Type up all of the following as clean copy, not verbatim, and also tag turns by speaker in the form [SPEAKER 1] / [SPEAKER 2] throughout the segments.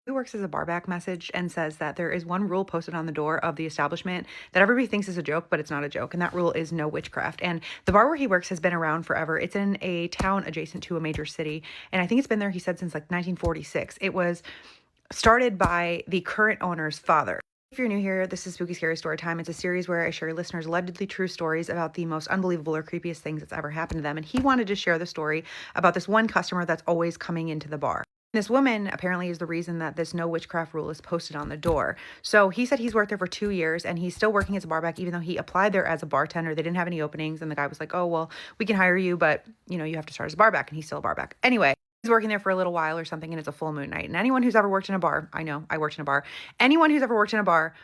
[SPEAKER 1] He works as a barback message and says that there is one rule posted on the door of the establishment that everybody thinks is a joke, but it's not a joke. And that rule is no witchcraft. And the bar where he works has been around forever. It's in a town adjacent to a major city. And I think it's been there, he said, since like 1946. It was started by the current owner's father. If you're new here, this is Spooky Scary Story Time. It's a series where I share listeners' allegedly true stories about the most unbelievable or creepiest things that's ever happened to them. And he wanted to share the story about this one customer that's always coming into the bar. This woman apparently is the reason that this no witchcraft rule is posted on the door. So he said he's worked there for 2 years and he's still working as a barback, even though he applied there as a bartender. They didn't have any openings. And the guy was like, oh, well, we can hire you, but you have to start as a barback. And he's still a barback. Anyway, he's working there for a little while or something, and it's a full moon night. And anyone who's ever worked in a bar, I know I worked in a bar. Anyone who's ever worked in a bar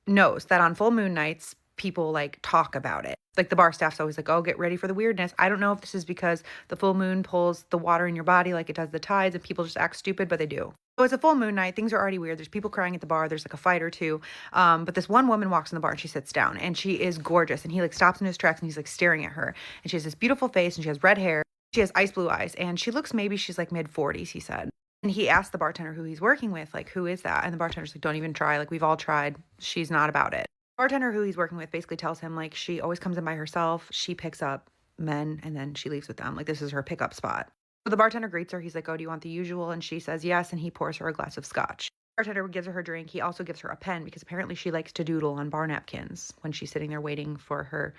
[SPEAKER 1] knows that on full moon nights, people like talk about it. Like the bar staff's always like, oh, get ready for the weirdness. I don't know if this is because the full moon pulls the water in your body like it does the tides and people just act stupid, but they do. So it's a full moon night. Things are already weird. There's people crying at the bar. There's like a fight or two. But this one woman walks in the bar and she sits down and she is gorgeous. And he like stops in his tracks and he's like staring at her. And she has this beautiful face and she has red hair. She has ice blue eyes and she looks, maybe she's like mid 40s, he said. And he asked the bartender who he's working with, like, who is that? And the bartender's like, don't even try. Like, we've all tried. She's not about it. Bartender who he's working with basically tells him like she always comes in by herself, she picks up men and then she leaves with them, like this is her pickup spot. So the bartender greets her. He's like, oh, do you want the usual? And she says yes, and he pours her a glass of scotch. The bartender gives her drink. He also gives her a pen because apparently she likes to doodle on bar napkins when she's sitting there waiting for her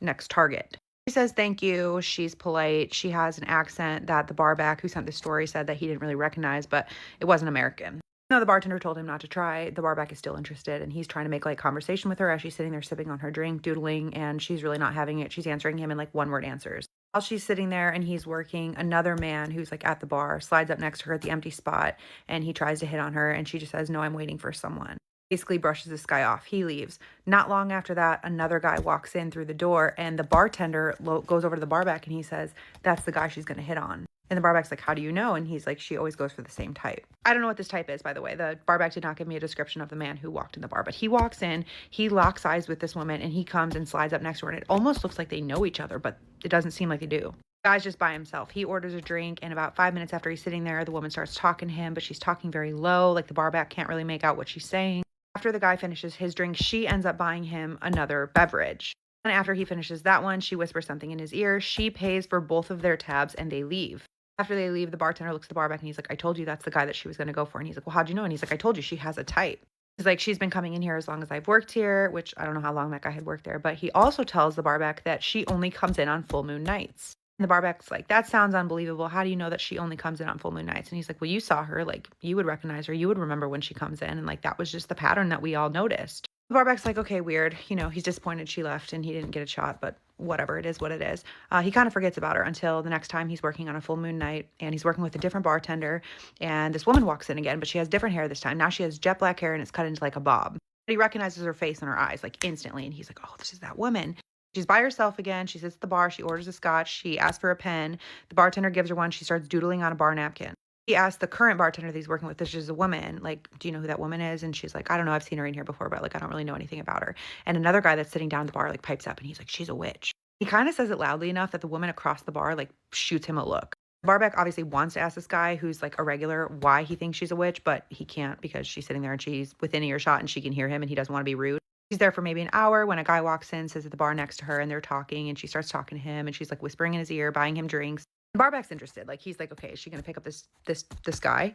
[SPEAKER 1] next target. She says thank you. She's polite. She has an accent that the barback who sent the story said that he didn't really recognize, but it wasn't American. No, the bartender told him not to try. The barback is still interested, and he's trying to make like conversation with her as she's sitting there sipping on her drink, doodling, and she's really not having it. She's answering him in like one-word answers. While she's sitting there and he's working, another man who's like at the bar slides up next to her at the empty spot, and he tries to hit on her, and she just says, no, I'm waiting for someone. Basically brushes this guy off. He leaves. Not long after that, another guy walks in through the door, and the bartender goes over to the barback, and he says, that's the guy she's going to hit on. And the barback's like, how do you know? And he's like, she always goes for the same type. I don't know what this type is, by the way. The barback did not give me a description of the man who walked in the bar, but he walks in, he locks eyes with this woman, and he comes and slides up next to her. And it almost looks like they know each other, but it doesn't seem like they do. The guy's just by himself. He orders a drink, and about 5 minutes after he's sitting there, the woman starts talking to him, but she's talking very low. Like the barback can't really make out what she's saying. After the guy finishes his drink, she ends up buying him another beverage. And after he finishes that one, she whispers something in his ear. She pays for both of their tabs, and they leave. After they leave, the bartender looks at the barback and he's like, I told you that's the guy that she was going to go for. And he's like, well, how'd you know? And he's like, I told you she has a type. He's like, she's been coming in here as long as I've worked here, which I don't know how long that guy had worked there. But he also tells the barback that she only comes in on full moon nights. And the barback's like, that sounds unbelievable. How do you know that she only comes in on full moon nights? And he's like, well, you saw her. Like, you would recognize her. You would remember when she comes in. And like, that was just the pattern that we all noticed. The barback's like, okay, weird. He's disappointed she left and he didn't get a shot, but whatever, it is what it is. He kind of forgets about her until the next time he's working on a full moon night, and he's working with a different bartender, and this woman walks in again, but she has different hair this time. Now she has jet black hair and it's cut into like a bob. But he recognizes her face and her eyes like instantly, and he's like, oh, this is that woman. She's by herself again. She sits at the bar. She orders a scotch. She asks for a pen. The bartender gives her one. She starts doodling on a bar napkin. He asked the current bartender that he's working with, this is a woman, like, do you know who that woman is? And she's like, I don't know, I've seen her in here before, but like, I don't really know anything about her. And another guy that's sitting down at the bar like pipes up and he's like, she's a witch. He kind of says it loudly enough that the woman across the bar like shoots him a look. Barback obviously wants to ask this guy who's like a regular why he thinks she's a witch, but he can't because she's sitting there and she's within earshot and she can hear him and he doesn't want to be rude. She's there for maybe an hour when a guy walks in, sits at the bar next to her, and they're talking, and she starts talking to him, and she's like whispering in his ear, buying him drinks. Barback's interested. Like, he's like, okay, is she going to pick up this guy?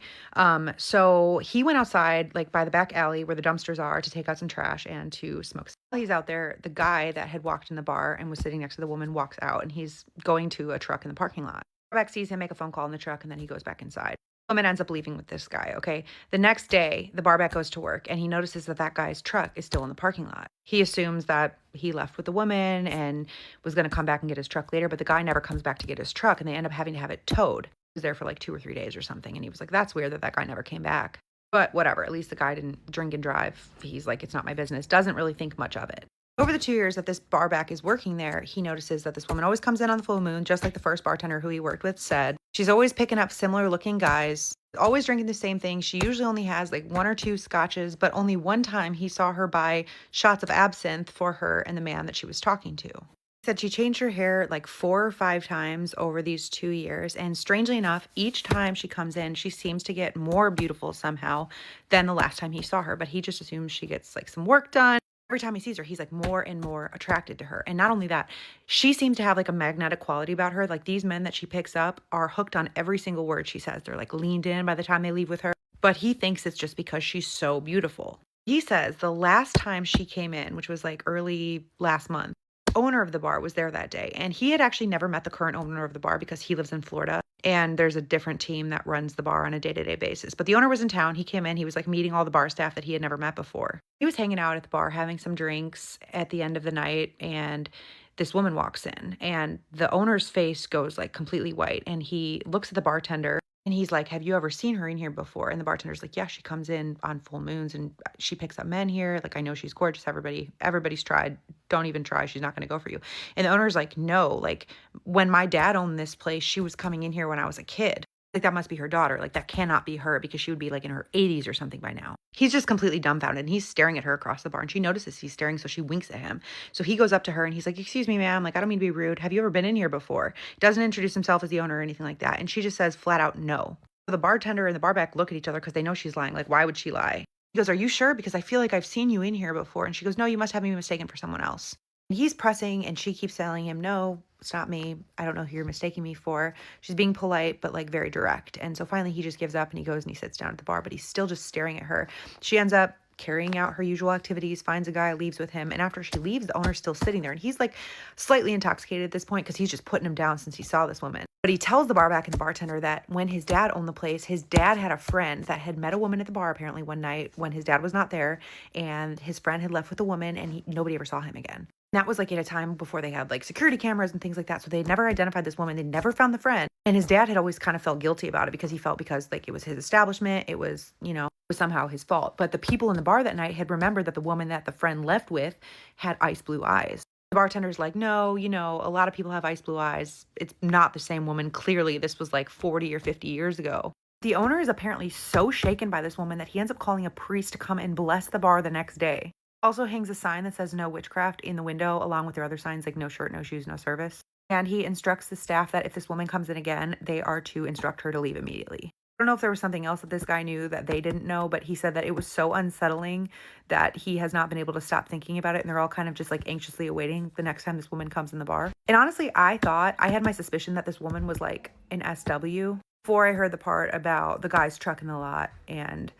[SPEAKER 1] So he went outside, like by the back alley where the dumpsters are, to take out some trash and to smoke. While he's out there, the guy that had walked in the bar and was sitting next to the woman walks out, and he's going to a truck in the parking lot. Barback sees him make a phone call in the truck, and then he goes back inside. The woman ends up leaving with this guy, okay? The next day, the barback goes to work, and he notices that that guy's truck is still in the parking lot. He assumes that he left with the woman and was going to come back and get his truck later, but the guy never comes back to get his truck, and they end up having to have it towed. He was there for like 2 or 3 days or something, and he was like, that's weird that that guy never came back. But whatever, at least the guy didn't drink and drive. He's like, it's not my business. Doesn't really think much of it. Over the 2 years that this barback is working there, he notices that this woman always comes in on the full moon, just like the first bartender who he worked with said. She's always picking up similar looking guys, always drinking the same thing. She usually only has like 1 or 2 scotches, but only one time he saw her buy shots of absinthe for her and the man that she was talking to. He Said she changed her hair like 4 or 5 times over these 2 years, and strangely enough, each time she comes in, she seems to get more beautiful somehow than the last time he saw her, but he just assumes she gets like some work done. Every time he sees her, he's like more and more attracted to her. And not only that, she seems to have like a magnetic quality about her. Like these men that she picks up are hooked on every single word she says. They're like leaned in by the time they leave with her, but he thinks it's just because she's so beautiful. He says the last time she came in, which was like early last month, owner of the bar was there that day, and he had actually never met the current owner of the bar because he lives in Florida and there's a different team that runs the bar on a day-to-day basis. But the owner was in town. He came in, he was like meeting all the bar staff that he had never met before. He was hanging out at the bar having some drinks at the end of the night, and this woman walks in, and the owner's face goes like completely white, and he looks at the bartender and he's like, have you ever seen her in here before? And the bartender's like, yeah, she comes in on full moons and she picks up men here. Like, I know she's gorgeous. Everybody's tried. Don't even try. She's not going to go for you. And the owner's like, no, like when my dad owned this place, she was coming in here when I was a kid. Like that must be her daughter. Like that cannot be her because she would be like in her 80s or something by now. He's just completely dumbfounded, and he's staring at her across the bar, and she notices he's staring, so she winks at him. So he goes up to her and he's like, excuse me, ma'am, like I don't mean to be rude. Have you ever been in here before? Doesn't introduce himself as the owner or anything like that. And she just says flat out no. The bartender and the barback look at each other because they know she's lying. Like, why would she lie? He goes, are you sure? Because I feel like I've seen you in here before. And she goes, no, you must have me mistaken for someone else. And he's pressing, and she keeps telling him, no, it's not me. I don't know who you're mistaking me for. She's being polite, but like very direct. And so finally he just gives up and he goes and he sits down at the bar, but he's still just staring at her. She ends up carrying out her usual activities, finds a guy, leaves with him. And after she leaves, the owner's still sitting there. And he's like slightly intoxicated at this point because he's just putting him down since he saw this woman. But he tells the barback and the bartender that when his dad owned the place, his dad had a friend that had met a woman at the bar apparently one night when his dad was not there. And his friend had left with the woman, and nobody ever saw him again. And that was like at a time before they had like security cameras and things like that. So they'd never identified this woman. They'd never found the friend. And his dad had always kind of felt guilty about it because he felt because like it was his establishment. It was, you know, it was somehow his fault. But the people in the bar that night had remembered that the woman that the friend left with had ice blue eyes. The bartender's like, no, you know, a lot of people have ice blue eyes. It's not the same woman. Clearly, this was like 40 or 50 years ago. The owner is apparently so shaken by this woman that he ends up calling a priest to come and bless the bar the next day. Also hangs a sign that says no witchcraft in the window, along with their other signs like no shirt, no shoes, no service. And he instructs the staff that if this woman comes in again, they are to instruct her to leave immediately. I don't know if there was something else that this guy knew that they didn't know, but he said that it was so unsettling that he has not been able to stop thinking about it. And they're all kind of just like anxiously awaiting the next time this woman comes in the bar. And honestly, I had my suspicion that this woman was like an SW before I heard the part about the guy's truck in the lot and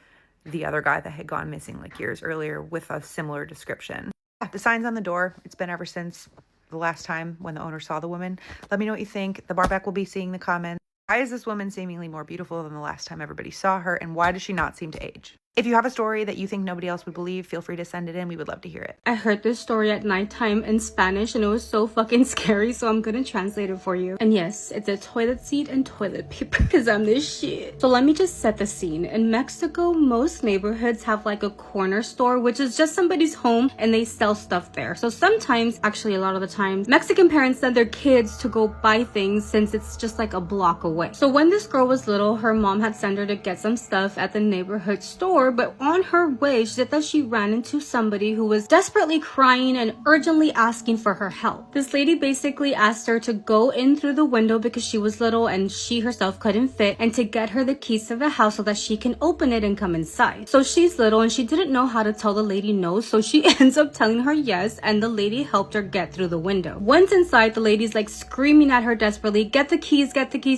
[SPEAKER 1] the other guy that had gone missing like years earlier with a similar description. The sign's on the door. It's been ever since the last time when the owner saw the woman. Let me know what you think. The barback will be seeing the comments. Why is this woman seemingly more beautiful than the last time everybody saw her? And why does she not seem to age? If you have a story that you think nobody else would believe, feel free to send it in. We would love to hear it.
[SPEAKER 2] I heard this story at nighttime in Spanish and it was so fucking scary, so I'm gonna translate it for you. And yes, it's a toilet seat and toilet paper because I'm this shit. So let me just set the scene. In Mexico, most neighborhoods have like a corner store, which is just somebody's home and they sell stuff there. So sometimes, actually a lot of the time, Mexican parents send their kids to go buy things since it's just like a block away. So when this girl was little, her mom had sent her to get some stuff at the neighborhood store, but on her way, she said that she ran into somebody who was desperately crying and urgently asking for her help. This lady basically asked her to go in through the window because she was little and she herself couldn't fit, and to get her the keys to the house so that she can open it and come inside. So she's little and she didn't know how to tell the lady no, so she ends up telling her yes, and the lady helped her get through the window. Once inside, the lady's like screaming at her desperately, get the keys,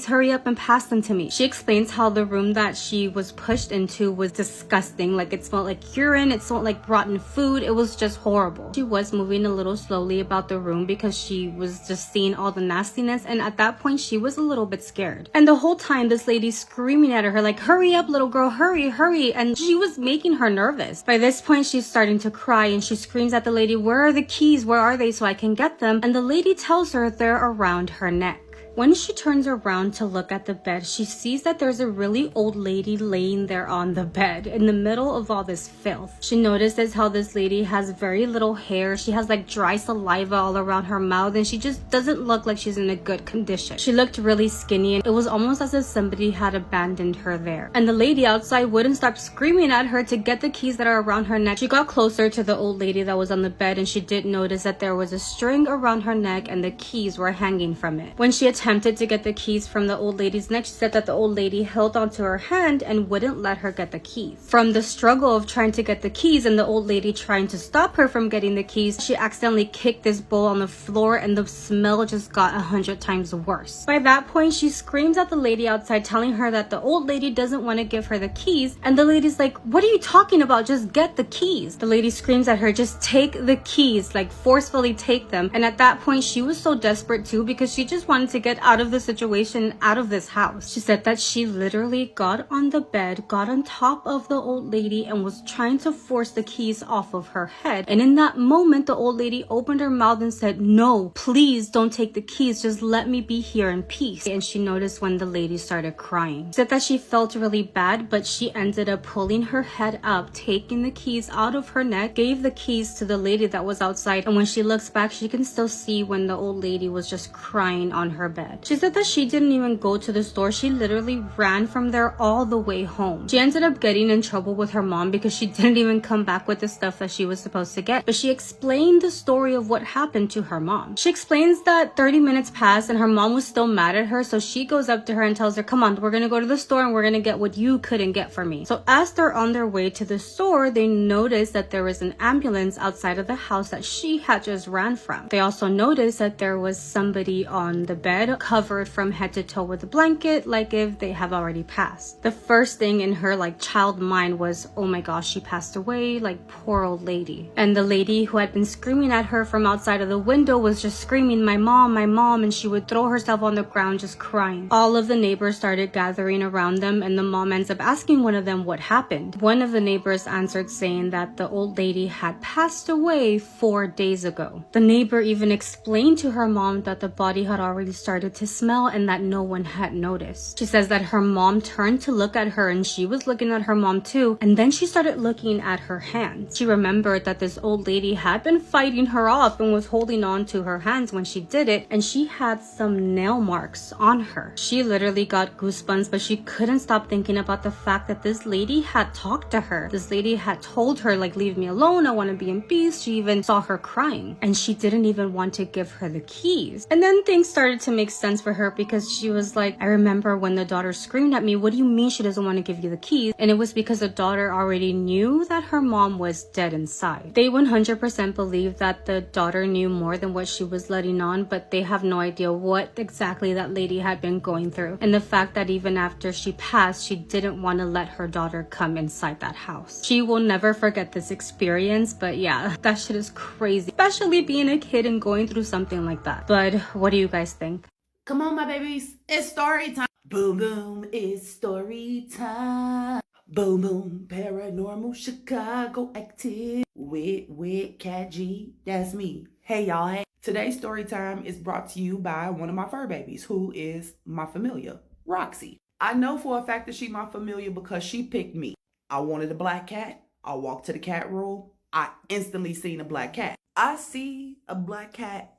[SPEAKER 2] hurry up and pass them to me. She explains how the room that she was pushed into was disgusting. Like it smelled like urine, it smelled like rotten food, it was just horrible. She was moving a little slowly about the room because she was just seeing all the nastiness, and at that point she was a little bit scared. And the whole time this lady's screaming at her like, hurry up little girl, hurry, and she was making her nervous. By this point she's starting to cry and she screams at the lady, where are the keys, where are they so I can get them? And the lady tells her they're around her neck. When she turns around to look at the bed, she sees that there's a really old lady laying there on the bed in the middle of all this filth. She notices how this lady has very little hair. She has like dry saliva all around her mouth, and she just doesn't look like she's in a good condition. She looked really skinny, and it was almost as if somebody had abandoned her there. And the lady outside wouldn't stop screaming at her to get the keys that are around her neck. She got closer to the old lady that was on the bed, and she did notice that there was a string around her neck and the keys were hanging from it. When she attempted to get the keys from the old lady's neck, she said that the old lady held onto her hand and wouldn't let her get the keys. From the struggle of trying to get the keys and the old lady trying to stop her from getting the keys, she accidentally kicked this bowl on the floor, and the smell just got 100 times worse. By that point, she screams at the lady outside, telling her that the old lady doesn't want to give her the keys, and the lady's like, "What are you talking about? Just get the keys." The lady screams at her, "Just take the keys," like forcefully take them. And at that point, she was so desperate too, because she just wanted to get out of the situation, out of this house. She said that she literally got on the bed, got on top of the old lady, and was trying to force the keys off of her head. And in that moment, the old lady opened her mouth and said, "No, please don't take the keys. Just let me be here in peace." And she noticed when the lady started crying. She said that she felt really bad, but she ended up pulling her head up, taking the keys out of her neck, gave the keys to the lady that was outside. And when she looks back, she can still see when the old lady was just crying on her bed. She said that she didn't even go to the store. She literally ran from there all the way home. She ended up getting in trouble with her mom because she didn't even come back with the stuff that she was supposed to get. But she explained the story of what happened to her mom. She explains that 30 minutes passed and her mom was still mad at her, so she goes up to her and tells her, "Come on, we're gonna go to the store and we're gonna get what you couldn't get for me." So as they're on their way to the store, they notice that there was an ambulance outside of the house that she had just ran from. They also noticed that there was somebody on the bed covered from head to toe with a blanket, like if they have already passed. The first thing in her like child mind was, "Oh my gosh, she passed away, like poor old lady." And the lady who had been screaming at her from outside of the window was just screaming, my mom," and she would throw herself on the ground just crying. All of the neighbors started gathering around them, and the mom ends up asking one of them what happened. One of the neighbors answered saying that the old lady had passed away 4 days ago. The neighbor even explained to her mom that the body had already started to smell and that no one had noticed. She says that her mom turned to look at her and she was looking at her mom too, and then she started looking at her hands. She remembered that this old lady had been fighting her off and was holding on to her hands when she did it, and she had some nail marks on her. She literally got goosebumps, but she couldn't stop thinking about the fact that this lady had talked to her. This lady had told her, like, "Leave me alone, I want to be in peace." She even saw her crying, and she didn't even want to give her the keys. And then things started to make sense for her, because she was like, "I remember when the daughter screamed at me, what do you mean she doesn't want to give you the keys?" And it was because the daughter already knew that her mom was dead inside. They 100% believe that the daughter knew more than what she was letting on, but they have no idea what exactly that lady had been going through. And the fact that even after she passed, she didn't want to let her daughter come inside that house. She will never forget this experience, but yeah, that shit is crazy, especially being a kid and going through something like that. But what do you guys think?
[SPEAKER 3] Come on, my babies. It's story time. Boom, boom, it's story time. Boom, boom, paranormal Chicago active. With Cat G. That's me. Hey, y'all. Hey. Today's story time is brought to you by one of my fur babies, who is my familiar, Roxy. I know for a fact that she's my familiar because she picked me. I wanted a black cat. I walked to the cat room. I instantly seen a black cat. I see a black cat.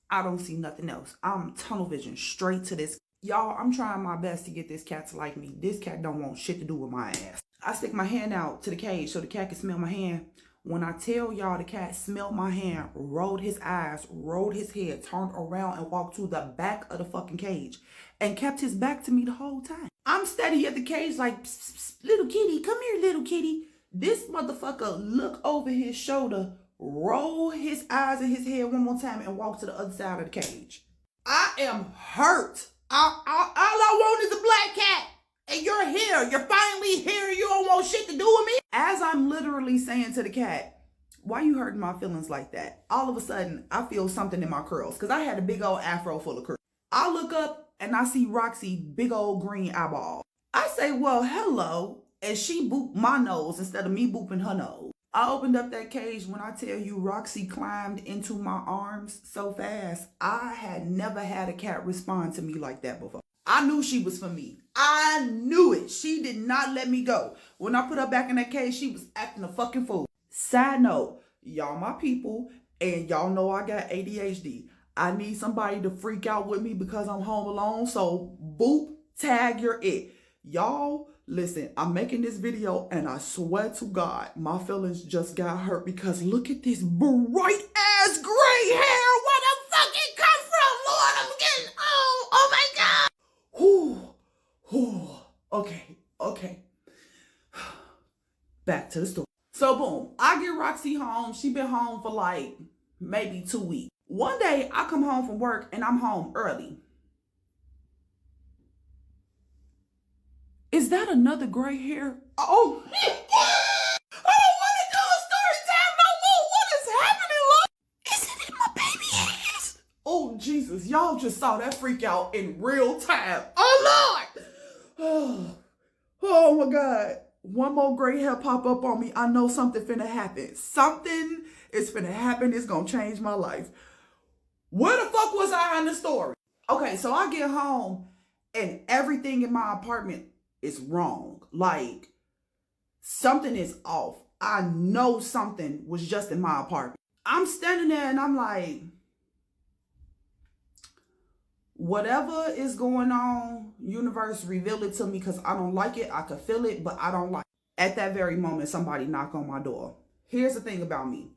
[SPEAKER 3] I don't see nothing else. I'm tunnel vision straight to this. Y'all, I'm trying my best to get this cat to like me. This cat don't want shit to do with my ass. I stick my hand out to the cage so the cat can smell my hand. When I tell y'all the cat smelled my hand, rolled his eyes, rolled his head, turned around and walked to the back of the fucking cage and kept his back to me the whole time. I'm steady at the cage like, psst, psst, "Little kitty, come here, little kitty." This motherfucker look over his shoulder, roll his eyes and his head one more time and walk to the other side of the cage. I am hurt. All I want is a black cat. And you're here. You're finally here. You don't want shit to do with me. As I'm literally saying to the cat, "Why you hurting my feelings like that?" All of a sudden, I feel something in my curls because I had a big old afro full of curls. I look up and I see Roxy big old green eyeball. I say, "Well, hello." And she booped my nose instead of me booping her nose. I opened up that cage when I tell you Roxy climbed into my arms so fast. I had never had a cat respond to me like that before. I knew she was for me. I knew it. She did not let me go. When I put her back in that cage, she was acting a fucking fool. Side note, y'all my people, and y'all know I got ADHD. I need somebody to freak out with me because I'm home alone. So boop, tag, you're it. Y'all, listen, I'm making this video and I swear to God, my feelings just got hurt because look at this bright ass gray hair. Where the fuck it come from, Lord? I'm getting old. Oh my God. Whew. Okay. Back to the story. So boom, I get Roxy home. She been home for like maybe 2 weeks. One day I come home from work and I'm home early. Is that another gray hair? Oh, I don't want to do a story time no more. What is happening, Lord? Is it in my baby hands? Oh, Jesus. Y'all just saw that freak out in real time. Oh, Lord. Oh, my God. One more gray hair pop up on me. I know something finna happen. Something is finna happen. It's gonna change my life. Where the fuck was I in the story? Okay, so I get home and everything in my apartment is wrong. Like, something is off. I know something was just in my apartment. I'm standing there and I'm like, whatever is going on, universe, reveal it to me because I don't like it. I could feel it, but I don't like it. At that very moment, somebody knocked on my door. Here's the thing about me.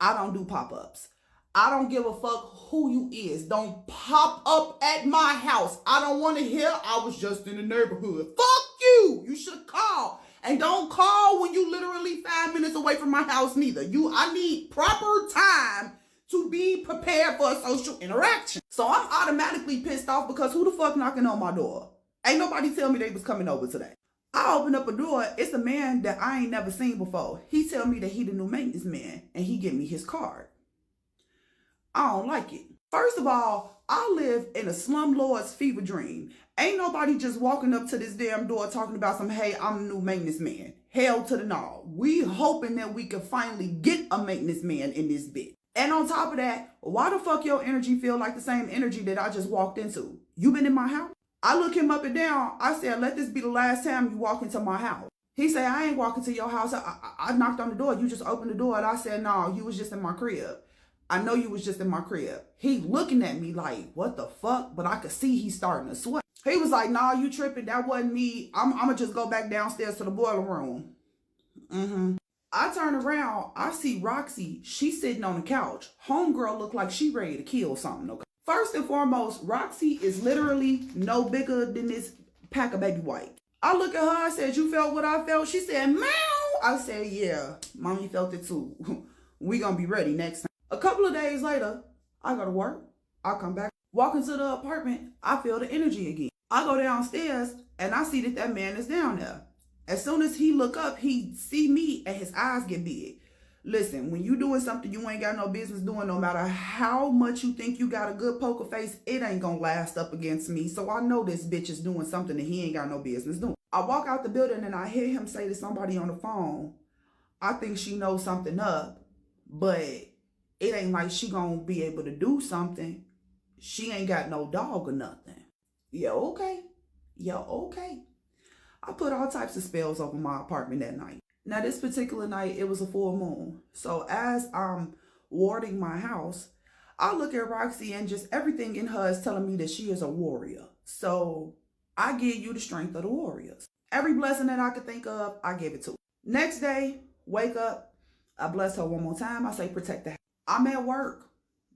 [SPEAKER 3] I don't do pop-ups. I don't give a fuck who you is. Don't pop up at my house. I don't want to hear I was just in the neighborhood. Fuck you. You should call. And don't call when you literally 5 minutes away from my house neither. I need proper time to be prepared for a social interaction. So I'm automatically pissed off because who the fuck knocking on my door? Ain't nobody tell me they was coming over today. I open up a door. It's a man that I ain't never seen before. He tell me that he the new maintenance man and he give me his card. I don't like it. First of all, I live in a slumlord's fever dream. Ain't nobody just walking up to this damn door talking about some, hey, I'm the new maintenance man. Hell to the no. We hoping that we can finally get a maintenance man in this bit. And on top of that, why the fuck your energy feel like the same energy that I just walked into? You been in my house? I look him up and down. I said, let this be the last time you walk into my house. He said, I ain't walking to your house. I knocked on the door. You just opened the door. And I said, no, you was just in my crib. I know you was just in my crib. He looking at me like, what the fuck? But I could see he's starting to sweat. He was like, nah, you tripping. That wasn't me. I'm going to just go back downstairs to the boiler room. I turn around. I see Roxy. She's sitting on the couch. Homegirl look like she ready to kill something. Okay. First and foremost, Roxy is literally no bigger than this pack of baby white. I look at her. I said, you felt what I felt? She said, meow. I said, yeah, mommy felt it too. We going to be ready next time. A couple of days later, I go to work. I come back. Walk into the apartment. I feel the energy again. I go downstairs and I see that man is down there. As soon as he look up, he see me and his eyes get big. Listen, when you doing something you ain't got no business doing, no matter how much you think you got a good poker face, it ain't gonna last up against me. So I know this bitch is doing something that he ain't got no business doing. I walk out the building and I hear him say to somebody on the phone, I think she knows something up, but it ain't like she gonna be able to do something. She ain't got no dog or nothing. Yeah, okay. I put all types of spells over my apartment that night. Now, this particular night, it was a full moon. So as I'm warding my house, I look at Roxy and just everything in her is telling me that she is a warrior. So I give you the strength of the warriors. Every blessing that I could think of, I give it to her. Next day, wake up. I bless her one more time. I say, protect the house. I'm at work.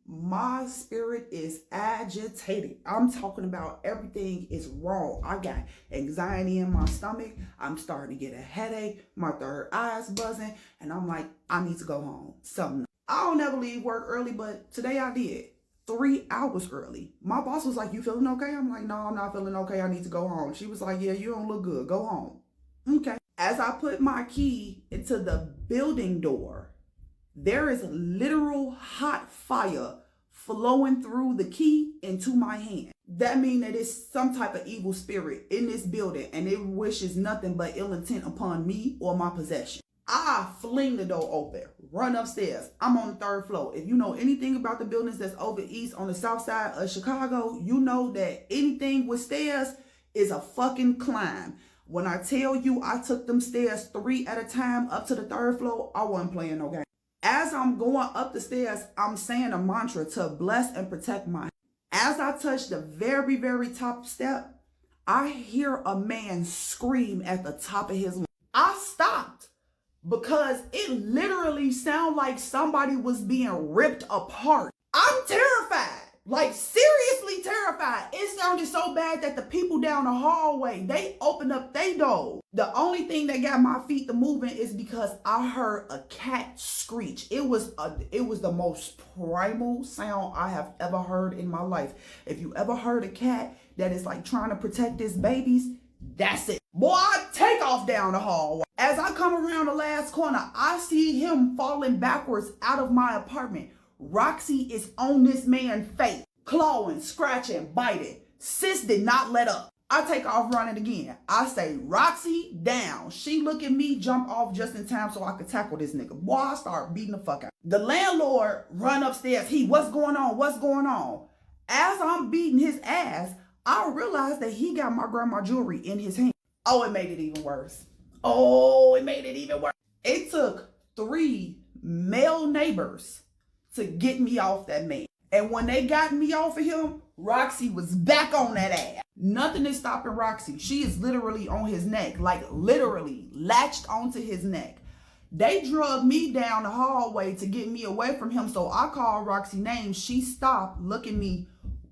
[SPEAKER 3] My spirit is agitated. I'm talking about everything is wrong. I got anxiety in my stomach. I'm starting to get a headache. My third eye is buzzing. And I'm like, I need to go home. Something. I don't ever leave work early, but today I did. 3 hours early. My boss was like, you feeling okay? I'm like, no, I'm not feeling okay. I need to go home. She was like, yeah, you don't look good. Go home. Okay. As I put my key into the building door, there is literal hot fire flowing through the key into my hand. That means that it's some type of evil spirit in this building and it wishes nothing but ill intent upon me or my possession. I fling the door open, run upstairs. I'm on the 3rd floor. If you know anything about the buildings that's over east on the south side of Chicago, you know that anything with stairs is a fucking climb. When I tell you I took them stairs 3 at a time up to the 3rd floor, I wasn't playing no game. As I'm going up the stairs, I'm saying a mantra to bless and protect my. As I touch the very, very top step, I hear a man scream at the top of his lungs. I stopped because it literally sounded like somebody was being ripped apart. I'm terrified. Like, seriously terrified. It sounded so bad that the people down the hallway, they opened up their door. The only thing that got my feet to moving is because I heard a cat screech. It was the most primal sound I have ever heard in my life. If you ever heard a cat that is like trying to protect its babies, that's it. Boy, I take off down the hallway. As I come around the last corner, I see him falling backwards out of my apartment. Roxy is on this man's face, clawing, scratching, biting. Sis did not let up. I take off running again. I say, Roxy, down. She look at me, jump off just in time so I could tackle this nigga. Boy, I start beating the fuck out. The landlord run upstairs. What's going on? What's going on? As I'm beating his ass, I realize that he got my grandma jewelry in his hand. Oh, it made it even worse. It took 3 male neighbors to get me off that man. And when they got me off of him, Roxy was back on that ass. Nothing is stopping Roxy. She is literally on his neck, like literally latched onto his neck. They drug me down the hallway to get me away from him, so I called Roxy's name. She stopped, look at me,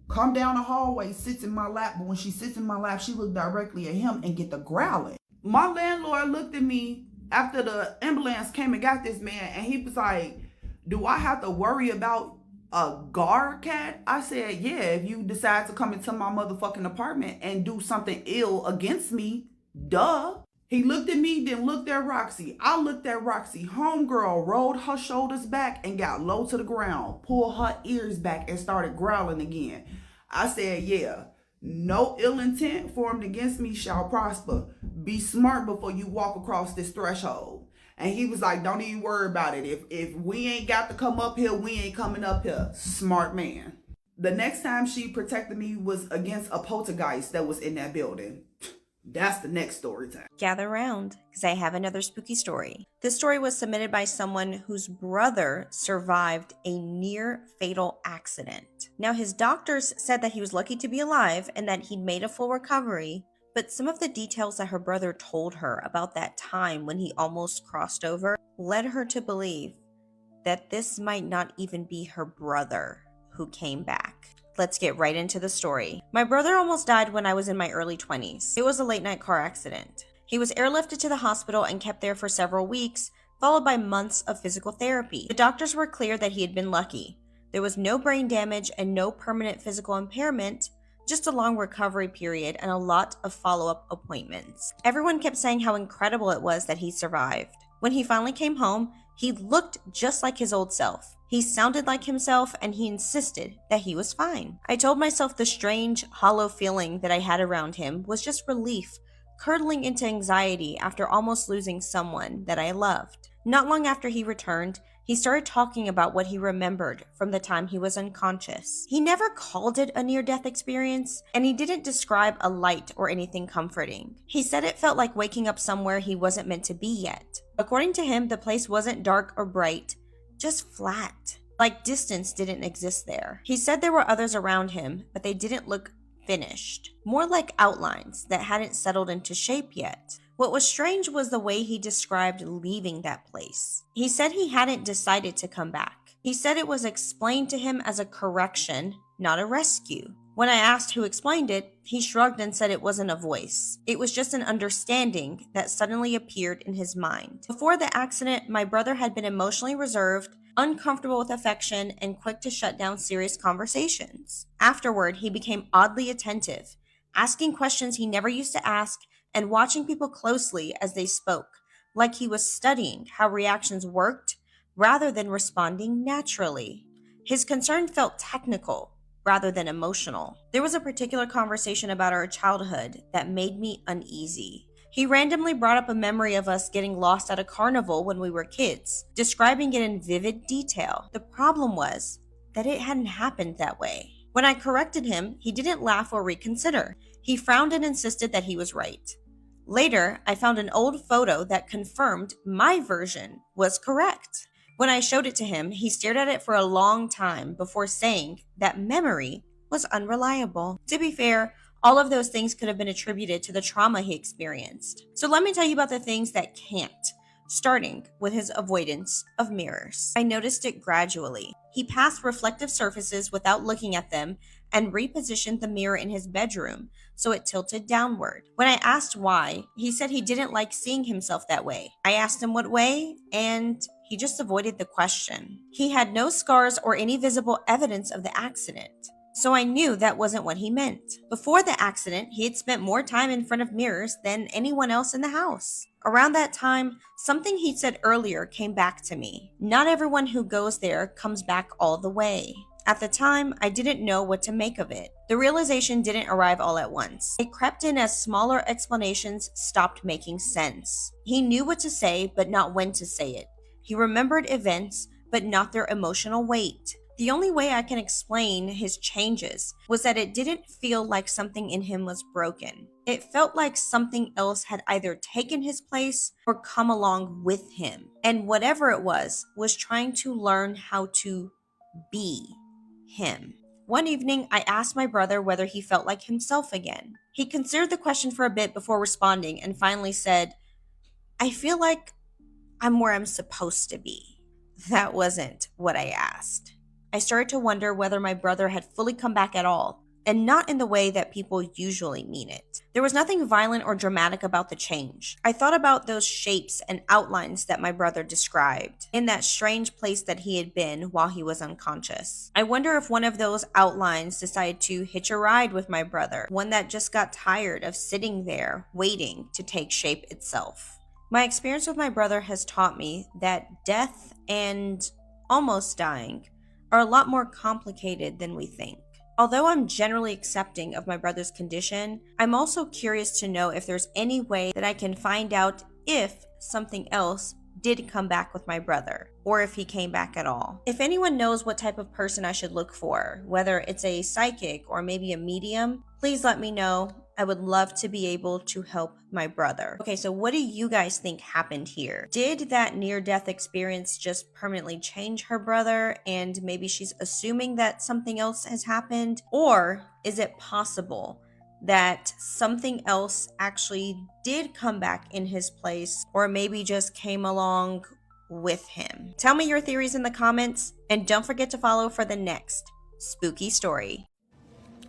[SPEAKER 3] come down the hallway, sits in my lap, but when she sits in my lap, she looked directly at him and get the growling. My landlord looked at me after the ambulance came and got this man, and he was like, do I have to worry about a guard cat? I said, yeah, if you decide to come into my motherfucking apartment and do something ill against me, duh. He looked at me, then looked at Roxy. I looked at Roxy. Homegirl rolled her shoulders back and got low to the ground, pulled her ears back and started growling again. I said, yeah, no ill intent formed against me shall prosper. Be smart before you walk across this threshold. And he was like, don't even worry about it. If we ain't got to come up here, we ain't coming up here. Smart man. The next time she protected me was against a poltergeist that was in that building. That's the next story time.
[SPEAKER 4] Gather around, because I have another spooky story. This story was submitted by someone whose brother survived a near-fatal accident. Now, his doctors said that he was lucky to be alive and that he'd made a full recovery, but some of the details that her brother told her about that time when he almost crossed over led her to believe that this might not even be her brother who came back. Let's get right into the story. My brother almost died when I was in my early 20s. It was a late night car accident. He was airlifted to the hospital and kept there for several weeks, followed by months of physical therapy. The doctors were clear that he had been lucky. There was no brain damage and no permanent physical impairment, just a long recovery period and a lot of follow-up appointments. Everyone kept saying how incredible it was that he survived. When he finally came home, he looked just like his old self. He sounded like himself and he insisted that he was fine. I told myself the strange, hollow feeling that I had around him was just relief, curdling into anxiety after almost losing someone that I loved. Not long after he returned, he started talking about what he remembered from the time he was unconscious. He never called it a near-death experience, and he didn't describe a light or anything comforting. He said it felt like waking up somewhere he wasn't meant to be yet. According to him, the place wasn't dark or bright, just flat, like distance didn't exist there. He said there were others around him, but they didn't look finished, more like outlines that hadn't settled into shape yet. What was strange was the way he described leaving that place. He said he hadn't decided to come back. He said it was explained to him as a correction, not a rescue. When I asked who explained it, he shrugged and said it wasn't a voice. It was just an understanding that suddenly appeared in his mind. Before the accident, my brother had been emotionally reserved, uncomfortable with affection, and quick to shut down serious conversations. Afterward, he became oddly attentive, asking questions he never used to ask and watching people closely as they spoke, like he was studying how reactions worked rather than responding naturally. His concern felt technical rather than emotional. There was a particular conversation about our childhood that made me uneasy. He randomly brought up a memory of us getting lost at a carnival when we were kids, describing it in vivid detail. The problem was that it hadn't happened that way. When I corrected him, he didn't laugh or reconsider. He frowned and insisted that he was right. Later, I found an old photo that confirmed my version was correct. When I showed it to him, he stared at it for a long time before saying that memory was unreliable. To be fair, all of those things could have been attributed to the trauma he experienced. So let me tell you about the things that can't, starting with his avoidance of mirrors. I noticed it gradually. He passed reflective surfaces without looking at them and repositioned the mirror in his bedroom so it tilted downward. When I asked why, he said he didn't like seeing himself that way. I asked him what way, and he just avoided the question. He had no scars or any visible evidence of the accident, so I knew that wasn't what he meant. Before the accident, he had spent more time in front of mirrors than anyone else in the house. Around that time, something he said earlier came back to me. Not everyone who goes there comes back all the way. At the time, I didn't know what to make of it. The realization didn't arrive all at once. It crept in as smaller explanations stopped making sense. He knew what to say, but not when to say it. He remembered events, but not their emotional weight. The only way I can explain his changes was that it didn't feel like something in him was broken. It felt like something else had either taken his place or come along with him. And whatever it was trying to learn how to be him. One evening, I asked my brother whether he felt like himself again. He considered the question for a bit before responding and finally said, "I feel like I'm where I'm supposed to be." That wasn't what I asked. I started to wonder whether my brother had fully come back at all, and not in the way that people usually mean it. There was nothing violent or dramatic about the change. I thought about those shapes and outlines that my brother described in that strange place that he had been while he was unconscious. I wonder if one of those outlines decided to hitch a ride with my brother, one that just got tired of sitting there waiting to take shape itself. My experience with my brother has taught me that death and almost dying are a lot more complicated than we think. Although I'm generally accepting of my brother's condition, I'm also curious to know if there's any way that I can find out if something else did come back with my brother, or if he came back at all. If anyone knows what type of person I should look for, whether it's a psychic or maybe a medium, please let me know. I would love to be able to help my brother. Okay, so what do you guys think happened here? Did that near-death experience just permanently change her brother and maybe she's assuming that something else has happened? Or is it possible that something else actually did come back in his place, or maybe just came along with him? Tell me your theories in the comments, and don't forget to follow for the next spooky story.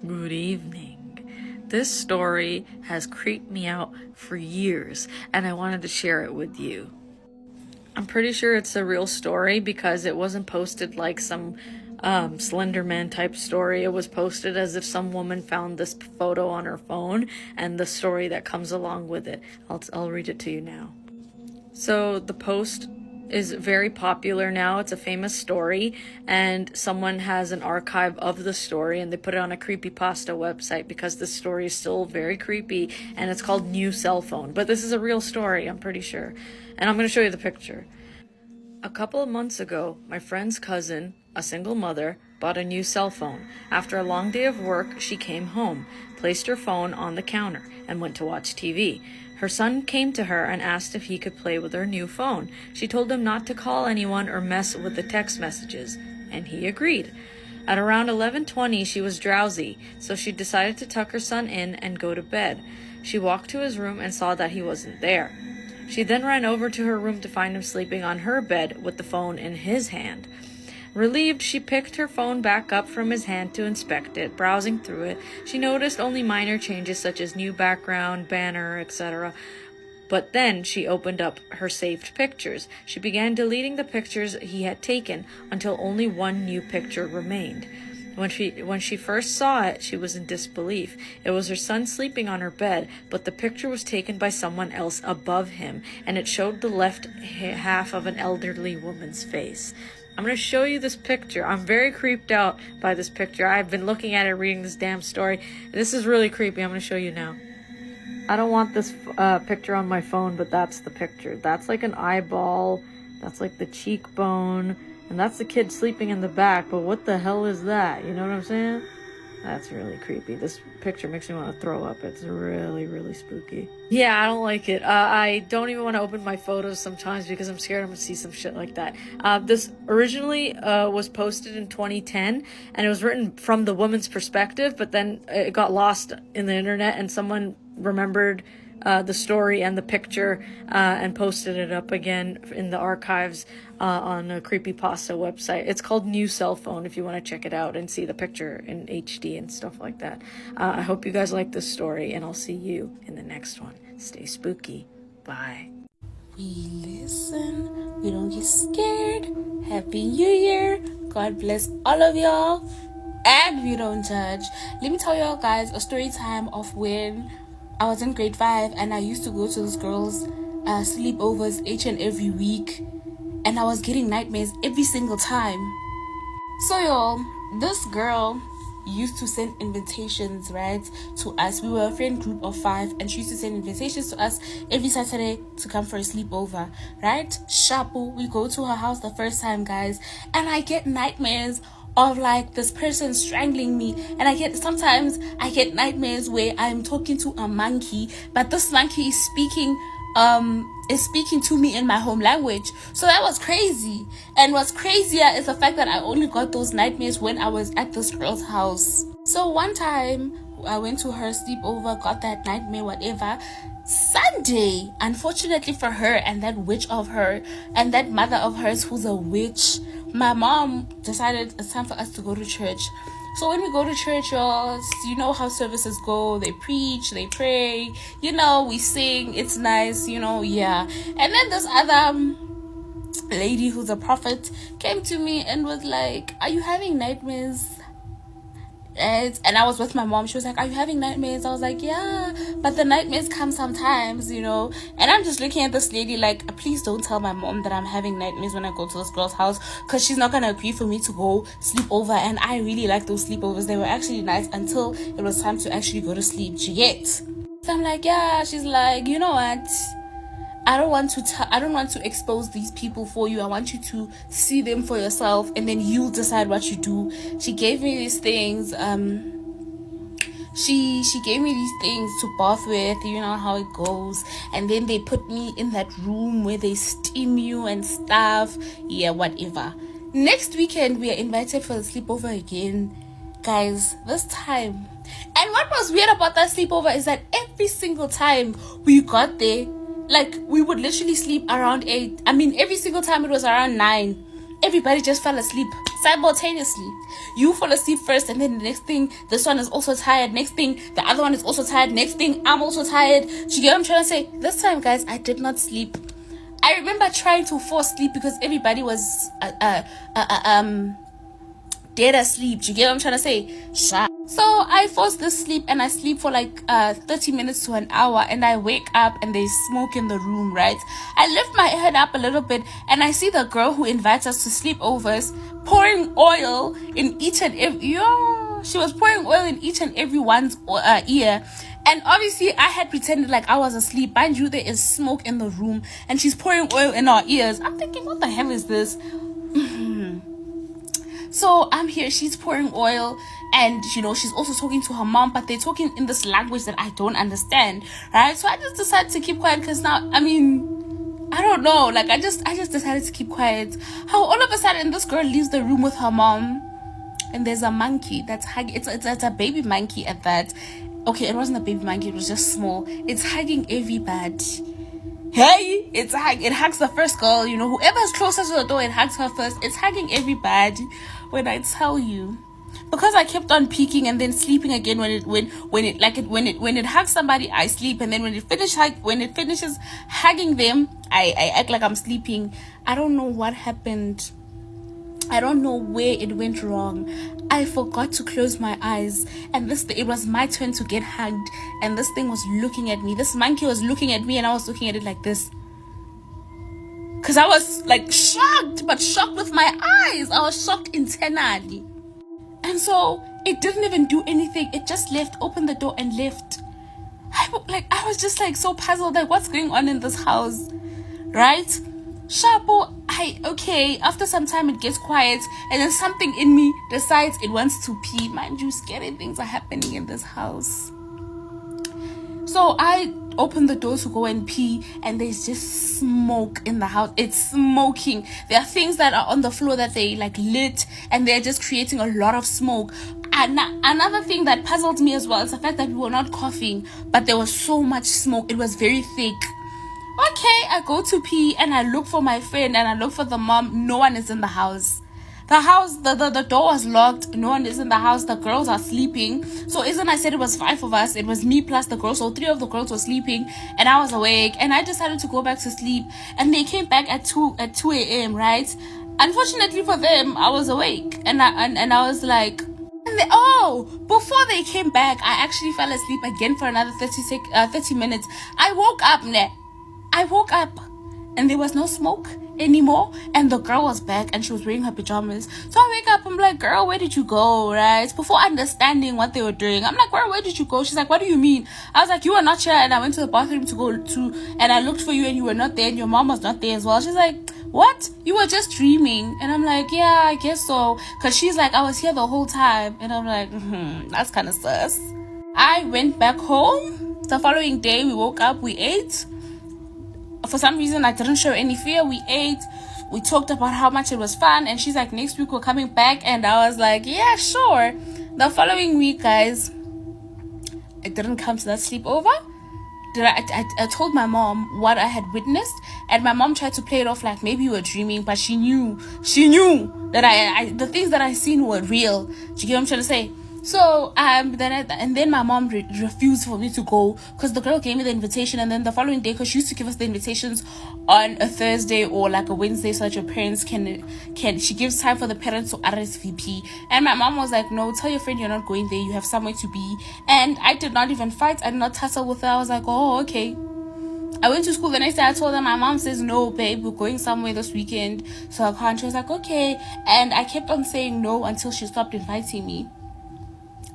[SPEAKER 5] Good evening. This story has creeped me out for years, and I wanted to share it with you. I'm pretty sure it's a real story because it wasn't posted like some Slender Man type story. It was posted as if some woman found this photo on her phone and the story that comes along with it. I'll read it to you now. So the post is very popular now. It's a famous story, and someone has an archive of the story, and they put it on a creepypasta website because the story is still very creepy, and it's called New Cell Phone. But this is a real story, I'm pretty sure. And I'm going to show you the picture. A couple of months ago, my friend's cousin, a single mother, bought a new cell phone. After a long day of work, she came home, placed her phone on the counter, and went to watch TV. Her son came to her and asked if he could play with her new phone. She told him not to call anyone or mess with the text messages, and he agreed. At around 11:20, she was drowsy, so she decided to tuck her son in and go to bed. She walked to his room and saw that he wasn't there. She then ran over to her room to find him sleeping on her bed with the phone in his hand. Relieved, she picked her phone back up from his hand to inspect it. Browsing through it, she noticed only minor changes such as new background, banner, etc. But then she opened up her saved pictures. She began deleting the pictures he had taken until only one new picture remained. When she first saw it, she was in disbelief. It was her son sleeping on her bed, but the picture was taken by someone else above him, and it showed the left half of an elderly woman's face. I'm going to show you this picture. I'm very creeped out by this picture. I've been looking at it, reading this damn story. This is really creepy. I'm going to show you now. I don't want this picture on my phone, but that's the picture. That's like an eyeball. That's like the cheekbone. And that's the kid sleeping in the back. But what the hell is that? You know what I'm saying? That's really creepy. This picture makes me want to throw up. It's really, really spooky. Yeah, I don't like it. I don't even want to open my photos sometimes because I'm scared I'm going to see some shit like that. This originally was posted in 2010, and it was written from the woman's perspective, but then it got lost in the internet, and someone remembered the story and the picture and posted it up again in the archives on a creepypasta website. It's called New Cell Phone if you want to check it out and see the picture in HD and stuff like that. I hope you guys like this story, and I'll see you in the next one. Stay spooky. Bye.
[SPEAKER 2] We listen, we don't get scared. Happy New Year. God bless all of y'all. And we don't judge. Let me tell y'all guys a story time of when I was in grade 5 and I used to go to this girl's sleepovers each and every week, and I was getting nightmares every single time. So y'all, this girl used to send invitations, right, to us. We were a friend group of 5, and she used to send invitations to us every Saturday to come for a sleepover, right? Shapu, we go to her house the first time, guys, and I get nightmares of like this person strangling me, and sometimes I get nightmares where I'm talking to a monkey, but this monkey is speaking to me in my home language. So that was crazy. And what's crazier is the fact that I only got those nightmares when I was at this girl's house. So one time I went to her sleepover, got that nightmare, whatever. Sunday, unfortunately for her and that witch of her and that mother of hers who's a witch, my mom decided it's time for us to go to church. So when we go to church, y'all, you know how services go. They preach, they pray, we sing. It's nice, yeah. And then this other lady who's a prophet came to me and was like, are you having nightmares? And I was with my mom. She was like, are you having nightmares? I was like, yeah, but the nightmares come sometimes, And I'm just looking at this lady like, please don't tell my mom that I'm having nightmares when I go to this girl's house, because she's not gonna agree for me to go sleep over. And I really like those sleepovers. They were actually nice until it was time to actually go to sleep. Do you get? So I'm like, yeah. She's like, you know what? I don't want to expose these people for you. I want you to see them for yourself, and then you'll decide what you do. She gave me these things. She gave me these things to bath with. You know how it goes. And then they put me in that room where they steam you and stuff. Yeah, whatever. Next weekend we are invited for the sleepover again, guys. This time, and what was weird about that sleepover is that every single time we got there, like, we would literally sleep around 8. I mean, every single time it was around 9. Everybody just fell asleep simultaneously. You fall asleep first, and then the next thing, this one is also tired. Next thing, the other one is also tired. Next thing, I'm also tired. Do you get what I'm trying to say? This time, guys, I did not sleep. I remember trying to force sleep because everybody was dead asleep. Do you get what I'm trying to say? So I force this sleep, and I sleep for like 30 minutes to an hour, and I wake up and there's smoke in the room, right? I lift my head up a little bit, and I see the girl who invites us to sleepovers pouring oil in each and every she was pouring oil in each and every one's ear. And obviously I had pretended like I was asleep. Mind you, there is smoke in the room, and she's pouring oil in our ears. I'm thinking, what the hell is this? So I'm here, she's pouring oil, and she's also talking to her mom, but they're talking in this language that I don't understand, right? So I just decided to keep quiet, because now, I don't know, like I just decided to keep quiet. How all of a sudden this girl leaves the room with her mom, and there's a monkey that's hugging. It's a baby monkey at that. Okay, it wasn't a baby monkey, it was just small. It's hugging everybody. Hey, it hugs the first girl, whoever's closer to the door, it hugs her first. It's hugging everybody. When I tell you, because I kept on peeking and then sleeping again when it hugs somebody, I sleep, and then when it finishes hugging them, I act like I'm sleeping. I don't know what happened. I don't know where it went wrong. I forgot to close my eyes, and it was my turn to get hugged, and this thing was looking at me. This monkey was looking at me, and I was looking at it like this. Because I was like shocked, but shocked with my eyes. I was shocked internally. And so it didn't even do anything. It just left, opened the door and left. I was just like so puzzled, like what's going on in this house, right? Shapo, after some time it gets quiet, and then something in me decides it wants to pee. Mind you, scary things are happening in this house. So I open the door to go and pee, and there's just smoke in the house. It's smoking. There are things that are on the floor that they like lit, and they're just creating a lot of smoke. And another thing that puzzled me as well is the fact that we were not coughing, but there was so much smoke. It was very thick. Okay, I go to pee and I look for my friend and I look for the mom. No one is in the house. The door was locked. No one is in the house. The girls are sleeping. So isn't I said it was 5 of us? It was me plus the girls. So 3 of the girls were sleeping and I was awake. And I decided to go back to sleep. And they came back at 2 a.m. right? Unfortunately for them, I was awake. And I was like, before they came back, I actually fell asleep again for another 30 minutes. I woke up and there was no smoke anymore, and the girl was back and she was wearing her pajamas. So I wake up, I'm like, girl, where did you go, right? Before understanding what they were doing, I'm like, girl, where did you go? She's like, what do you mean? I was like, you were not here, and I went to the bathroom and I looked for you and you were not there, and your mom was not there as well. She's like, what? You were just dreaming? And I'm like, yeah, I guess so. Because she's like, I was here the whole time. And I'm like, that's kind of sus. I went back home. The following day, we woke up, we ate. For some reason, I didn't show any fear. We ate. We talked about how much it was fun. And she's like, next week we're coming back. And I was like, yeah, sure. The following week, guys, I didn't come to that sleepover. I told my mom what I had witnessed. And my mom tried to play it off like maybe you were dreaming. But she knew that the things that I seen were real. Do you get what I'm trying to say? So then my mom refused for me to go because the girl gave me the invitation, and then the following day, because she used to give us the invitations on a Thursday or like a Wednesday so that your parents can she gives time for the parents to RSVP. And my mom was like, no, tell your friend you're not going there, you have somewhere to be. And I did not even fight. I did not tussle with her. I was like, oh, okay. I went to school the next day. I told her, my mom says, no, babe, we're going somewhere this weekend, so I can't. She was like, okay. And I kept on saying no until she stopped inviting me.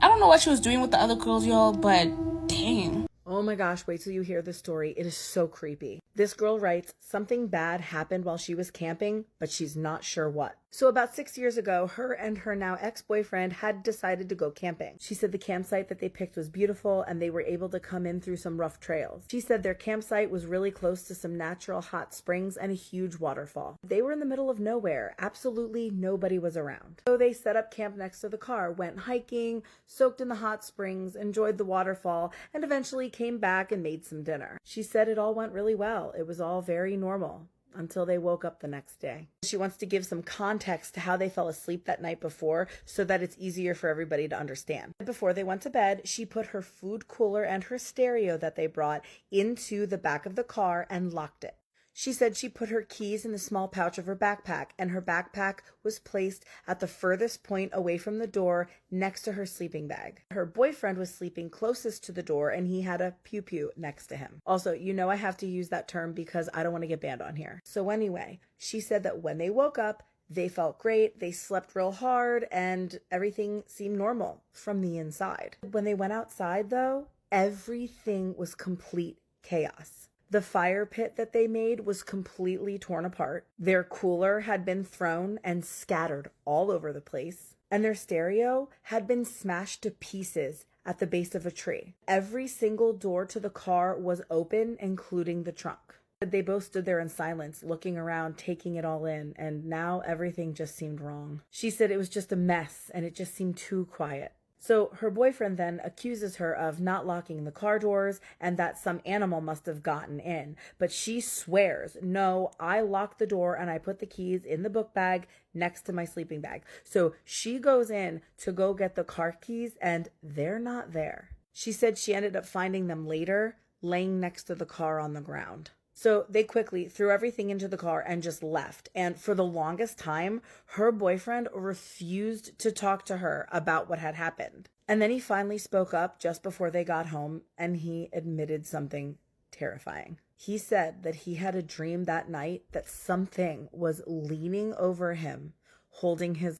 [SPEAKER 2] I don't know what she was doing with the other girls, y'all, but dang.
[SPEAKER 6] Oh my gosh, wait till you hear the story. It is so creepy. This girl writes, something bad happened while she was camping, but she's not sure what. So about 6 years ago, her and her now ex-boyfriend had decided to go camping. She said the campsite that they picked was beautiful and they were able to come in through some rough trails. She said their campsite was really close to some natural hot springs and a huge waterfall. They were in the middle of nowhere. Absolutely nobody was around. So they set up camp next to the car, went hiking, soaked in the hot springs, enjoyed the waterfall, and eventually came back and made some dinner. She said it all went really well. It was all very normal until they woke up the next day. She wants to give some context to how they fell asleep that night before so that it's easier for everybody to understand. Before they went to bed, she put her food cooler and her stereo that they brought into the back of the car and locked it. She said she put her keys in the small pouch of her backpack, and her backpack was placed at the furthest point away from the door next to her sleeping bag. Her boyfriend was sleeping closest to the door, and he had a pew-pew next to him. Also, you know I have to use that term because I don't want to get banned on here. So anyway, she said that when they woke up, they felt great, they slept real hard, and everything seemed normal from the inside. When they went outside, though, everything was complete chaos. The fire pit that they made was completely torn apart. Their cooler had been thrown and scattered all over the place. And their stereo had been smashed to pieces at the base of a tree. Every single door to the car was open, including the trunk. They both stood there in silence, looking around, taking it all in, and now everything just seemed wrong. She said it was just a mess, and it just seemed too quiet. So her boyfriend then accuses her of not locking the car doors and that some animal must have gotten in. But she swears, no, I locked the door and I put the keys in the book bag next to my sleeping bag. So she goes in to go get the car keys and they're not there. She said she ended up finding them later, laying next to the car on the ground. So they quickly threw everything into the car and just left. And for the longest time, her boyfriend refused to talk to her about what had happened. And then he finally spoke up just before they got home, and he admitted something terrifying. He said that he had a dream that night that something was leaning over him, holding his,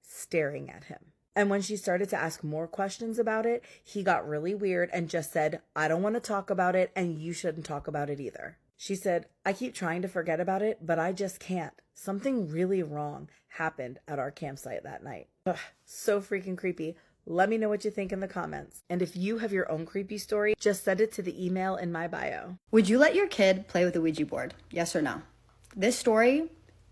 [SPEAKER 6] staring at him. And when she started to ask more questions about it, he got really weird and just said, I don't want to talk about it and you shouldn't talk about it either. She said, I keep trying to forget about it, but I just can't. Something really wrong happened at our campsite that night. Ugh, so freaking creepy. Let me know what you think in the comments. And if you have your own creepy story, just send it to the email in my bio.
[SPEAKER 7] Would you let your kid play with a Ouija board? Yes or no? This story,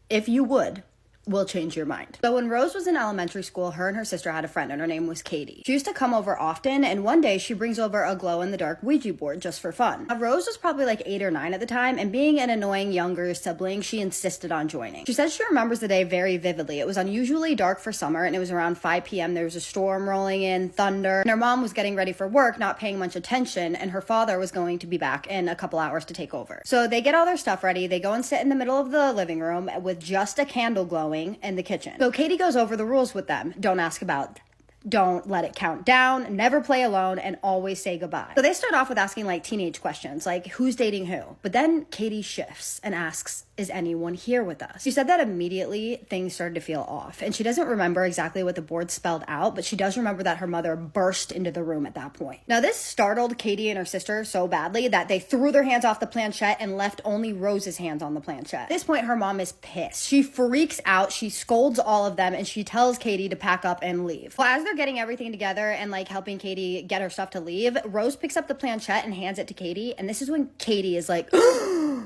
[SPEAKER 7] if you would, will change your mind. So when Rose was in elementary school, her and her sister had a friend and her name was Katie. She used to come over often, and one day she brings over a glow-in-the-dark Ouija board just for fun. Now, Rose was probably like 8 or 9 at the time, and being an annoying younger sibling, she insisted on joining. She says she remembers the day very vividly. It was unusually dark for summer, and it was around 5 p.m. There was a storm rolling in, thunder, and her mom was getting ready for work, not paying much attention, and her father was going to be back in a couple hours to take over. So they get all their stuff ready, they go and sit in the middle of the living room with just a candle glowing in the kitchen. So Katie goes over the rules with them. Don't ask about, don't let it count down, never play alone, and always say goodbye. So they start off with asking like teenage questions, like who's dating who? But then Katie shifts and asks, is anyone here with us? She said that immediately things started to feel off, and she doesn't remember exactly what the board spelled out, but she does remember that her mother burst into the room at that point. Now this startled Katie and her sister so badly that they threw their hands off the planchette and left only Rose's hands on the planchette. At this point, her mom is pissed. She freaks out, she scolds all of them, and she tells Katie to pack up and leave. Well, as they're getting everything together and like helping Katie get her stuff to leave, Rose picks up the planchette and hands it to Katie, and this is when Katie is like,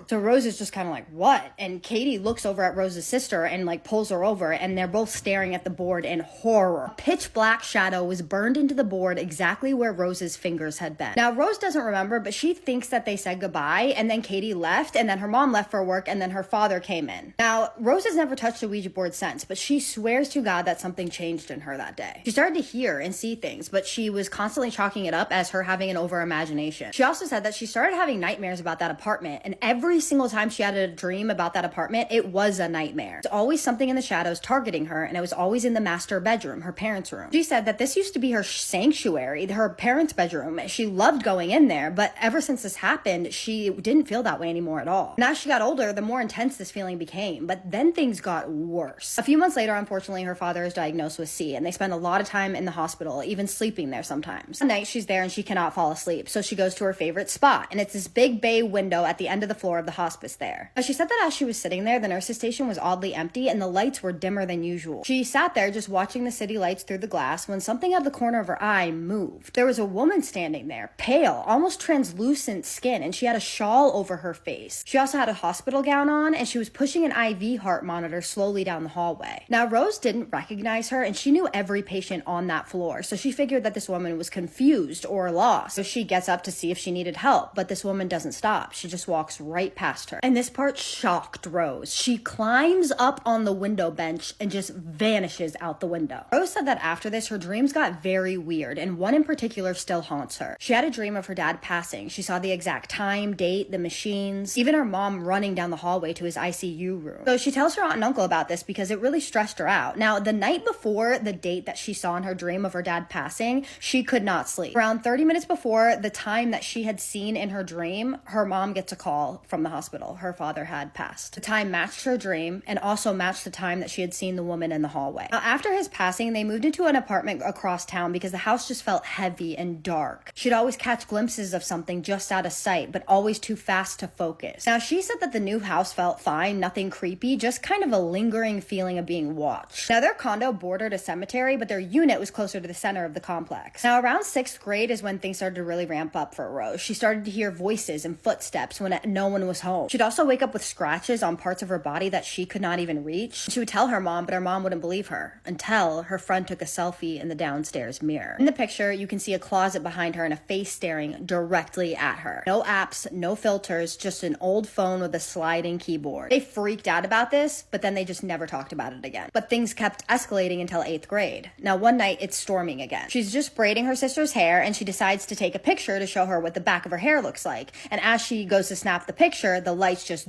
[SPEAKER 7] so Rose is just kind of like, what? And Katie looks over at Rose's sister and like pulls her over, and they're both staring at the board in horror. A pitch black shadow was burned into the board exactly where Rose's fingers had been. Now Rose doesn't remember, but she thinks that they said goodbye, and then Katie left, and then her mom left for work, and then her father came in. Now Rose has never touched a Ouija board since, but she swears to God that something changed in her that day. She started to hear and see things, but she was constantly chalking it up as her having an over imagination. She also said that she started having nightmares about that apartment, and every single time she had a dream about that apartment, it was a nightmare. It's always something in the shadows targeting her, and it was always in the master bedroom, her parents' room. She said that this used to be her sanctuary, her parents' bedroom. She loved going in there, but ever since this happened, she didn't feel that way anymore at all. And as she got older, the more intense this feeling became, but then things got worse. A few months later, unfortunately, her father is diagnosed with C, and they spend a lot of time in the hospital, even sleeping there sometimes. One night, she's there and she cannot fall asleep, so she goes to her favorite spot, and it's this big bay window at the end of the floor of the hospice there. Now, she said that as she was sitting there, the nurse's station was oddly empty and the lights were dimmer than usual. She sat there just watching the city lights through the glass when something out of the corner of her eye moved. There was a woman standing there, pale, almost translucent skin, and she had a shawl over her face. She also had a hospital gown on, and she was pushing an IV heart monitor slowly down the hallway. Now, Rose didn't recognize her, and she knew every patient on that floor, so she figured that this woman was confused or lost. So she gets up to see if she needed help, but this woman doesn't stop. She just walks right past her. And this part shocked Rose. She climbs up on the window bench and just vanishes out the window. Rose said that after this, her dreams got very weird, and one in particular still haunts her. She had a dream of her dad passing. She saw the exact time, date, the machines, even her mom running down the hallway to his ICU room. So she tells her aunt and uncle about this because it really stressed her out. Now, the night before the date that she saw in her dream of her dad passing, she could not sleep. Around 30 minutes before the time that she had seen in her dream, her mom gets a call from the hospital. Her father had passed. The time matched her dream and also matched the time that she had seen the woman in the hallway. Now, after his passing, they moved into an apartment across town because the house just felt heavy and dark. She'd always catch glimpses of something just out of sight, but always too fast to focus. Now, she said that the new house felt fine, nothing creepy, just kind of a lingering feeling of being watched. Now, their condo bordered a cemetery, but their unit was closer to the center of the complex. Now, around 6th grade is when things started to really ramp up for Rose. She started to hear voices and footsteps when no one was home. She'd also wake up with scratches on parts of her body that she could not even reach. She would tell her mom, but her mom wouldn't believe her until her friend took a selfie in the downstairs mirror. In the picture, you can see a closet behind her and a face staring directly at her. No apps, no filters, just an old phone with a sliding keyboard. They freaked out about this, but then they just never talked about it again. But things kept escalating until 8th grade. Now, one night, it's storming again. She's just braiding her sister's hair, and she decides to take a picture to show her what the back of her hair looks like. And as she goes to snap the picture, the lights just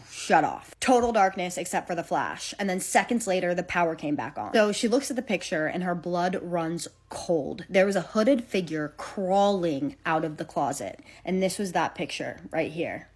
[SPEAKER 7] shut off. Total darkness except for the flash. And then seconds later, the power came back on. So she looks at the picture and her blood runs cold. There was a hooded figure crawling out of the closet. And this was that picture right here.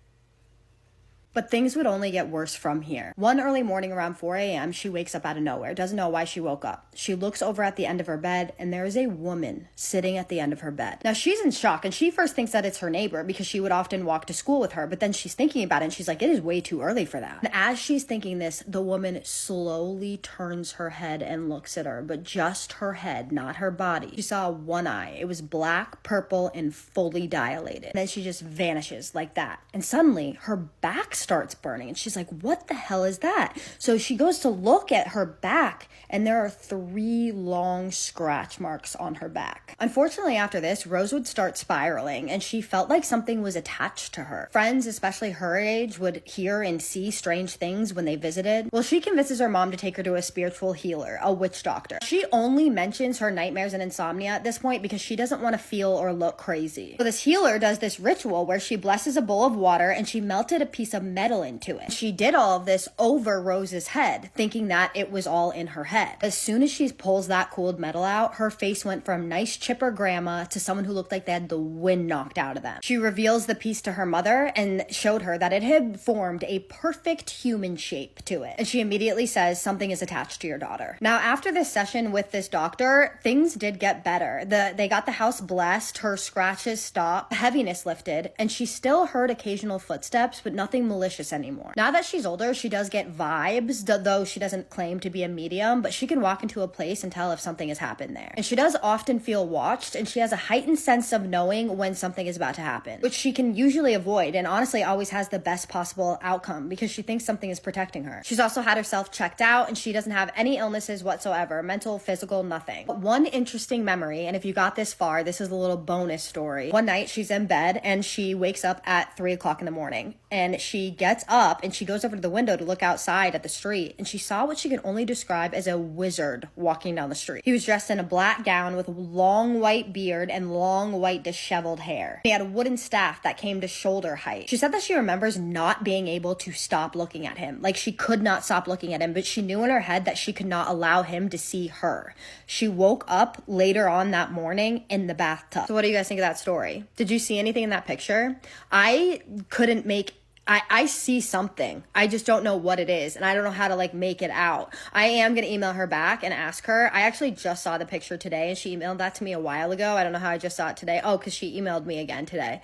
[SPEAKER 7] But things would only get worse from here. One early morning around 4 a.m., she wakes up out of nowhere, doesn't know why she woke up. She looks over at the end of her bed, and there is a woman sitting at the end of her bed. Now, she's in shock, and she first thinks that it's her neighbor because she would often walk to school with her, but then she's thinking about it, and she's like, it is way too early for that. And as she's thinking this, the woman slowly turns her head and looks at her, but just her head, not her body. She saw one eye. It was black, purple, and fully dilated. And then she just vanishes like that. And suddenly, her back starts burning, and she's like, what the hell is that? So she goes to look at her back, and there are 3 long scratch marks on her back. Unfortunately, after this, Rose would start spiraling, and she felt like something was attached to her. Friends, especially her age, would hear and see strange things when they visited. Well, she convinces her mom to take her to a spiritual healer, a witch doctor. She only mentions her nightmares and insomnia at this point because she doesn't want to feel or look crazy. So this healer does this ritual where she blesses a bowl of water and she melted a piece of metal into it. She did all of this over Rose's head, thinking that it was all in her head. As soon as she pulls that cooled metal out, her face went from nice chipper grandma to someone who looked like they had the wind knocked out of them. She reveals the piece to her mother and showed her that it had formed a perfect human shape to it. And she immediately says, something is attached to your daughter. Now, after this session with this doctor, things did get better. They got the house blessed, her scratches stopped, heaviness lifted, and she still heard occasional footsteps, but nothing malicious anymore. Now that she's older, she does get vibes, though she doesn't claim to be a medium, but she can walk into a place and tell if something has happened there. And she does often feel watched, and she has a heightened sense of knowing when something is about to happen, which she can usually avoid, and honestly always has the best possible outcome because she thinks something is protecting her. She's also had herself checked out, and she doesn't have any illnesses whatsoever, mental, physical, nothing. But one interesting memory, and if you got this far, this is a little bonus story. One night she's in bed and she wakes up at 3 o'clock in the morning, and she gets up and she goes over to the window to look outside at the street, and she saw what she could only describe as a wizard walking down the street. He was dressed in a black gown with a long white beard and long white disheveled hair. He had a wooden staff that came to shoulder height. She said that she remembers not being able to stop looking at him. Like, she could not stop looking at him, but she knew in her head that she could not allow him to see her. She woke up later on that morning in the bathtub. So what do you guys think of that story? Did you see anything in that picture? I couldn't make I see something. I just don't know what it is, and I don't know how to make it out. I am going to email her back and ask her. I actually just saw the picture today, and she emailed that to me a while ago. I don't know how I just saw it today. Oh, because she emailed me again today.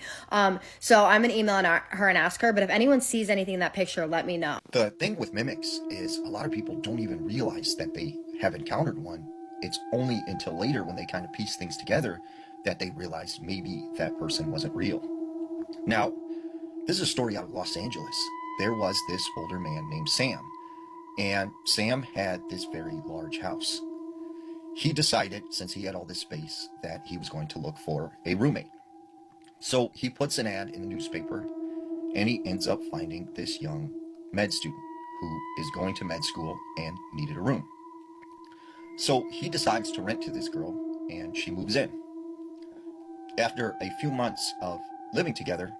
[SPEAKER 7] So I'm going to email her and ask her, but if anyone sees anything in that picture, let me know.
[SPEAKER 8] The thing with mimics is a lot of people don't even realize that they have encountered one. It's only until later when they kind of piece things together that they realize maybe that person wasn't real. Now, this is a story out of Los Angeles. There was this older man named Sam, and Sam had this very large house. He decided, since he had all this space, that he was going to look for a roommate. So he puts an ad in the newspaper, and he ends up finding this young med student who is going to med school and needed a room. So he decides to rent to this girl, and she moves in. After a few months of living together,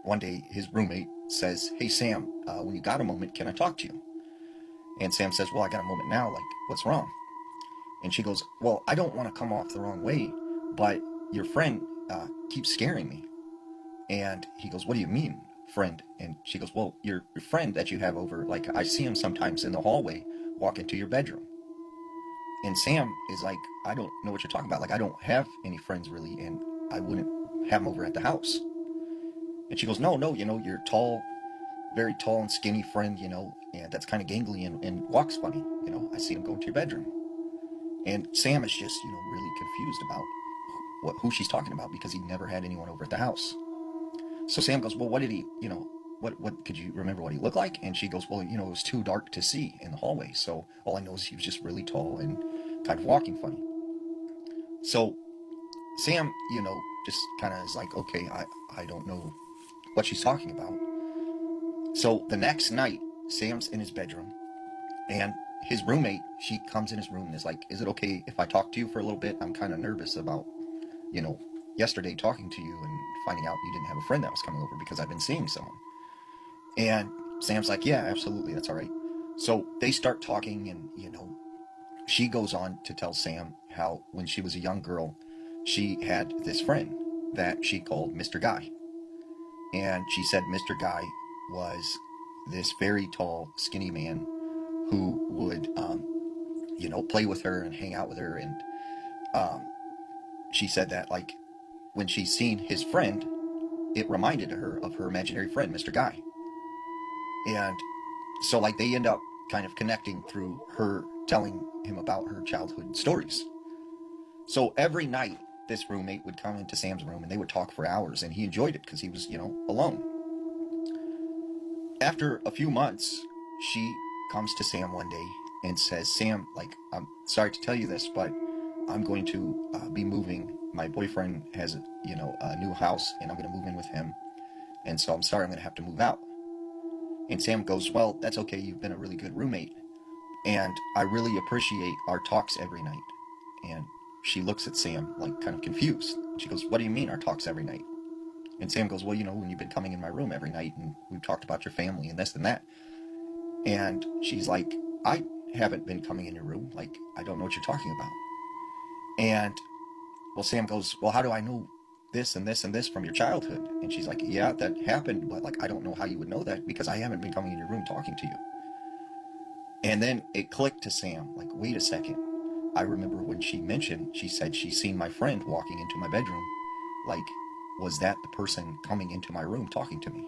[SPEAKER 8] one day his roommate says, "Hey Sam, when you got a moment, can I talk to you?" And Sam says, "Well, I got a moment now, what's wrong?" And she goes, "Well, I don't want to come off the wrong way, but your friend keeps scaring me." And he goes, "What do you mean, friend?" And she goes, "Well, your friend that you have over, I see him sometimes in the hallway walk into your bedroom." And Sam is like, "I don't know what you're talking about. I don't have any friends really, and I wouldn't have them over at the house." And she goes, no, you're tall, very tall and skinny friend, and that's kind of gangly and walks funny. I see him go into your bedroom. And Sam is just, really confused about who she's talking about because he never had anyone over at the house. So Sam goes, "Well, what did he, what could you remember what he looked like?" And she goes, "Well, it was too dark to see in the hallway. So all I know is he was just really tall and kind of walking funny." So Sam, just kind of is like, okay, I don't know what she's talking about. So the next night, Sam's in his bedroom, and his roommate, she comes in his room and is like, "Is it okay if I talk to you for a little bit? I'm kind of nervous about, yesterday talking to you and finding out you didn't have a friend that was coming over because I've been seeing someone." And Sam's like, "Yeah, absolutely, that's all right." So they start talking, and, she goes on to tell Sam how when she was a young girl, she had this friend that she called Mr. Guy. And she said Mr. Guy was this very tall, skinny man who would, play with her and hang out with her. And she said that, like, when she's seen his friend, it reminded her of her imaginary friend, Mr. Guy. And so, like, they end up kind of connecting through her telling him about her childhood stories. So every night, this roommate would come into Sam's room and they would talk for hours, and he enjoyed it because he was, alone. After a few months, she comes to Sam one day and says, Sam, like, I'm sorry to tell you this, but I'm going to be moving. My boyfriend has, a new house, and I'm going to move in with him. And so I'm sorry, I'm going to have to move out. And Sam goes, well, that's okay. You've been a really good roommate. And I really appreciate our talks every night. And she looks at Sam, like, kind of confused. She goes, what do you mean our talks every night? And Sam goes, well, when you've been coming in my room every night and we've talked about your family and this and that. And she's like, I haven't been coming in your room. Like, I don't know what you're talking about. And, well, Sam goes, well, how do I know this and this and this from your childhood? And she's like, yeah, that happened, but, like, I don't know how you would know that because I haven't been coming in your room talking to you. And then it clicked to Sam, like, wait a second. I remember when she said she's seen my friend walking into my bedroom. Like, was that the person coming into my room talking to me?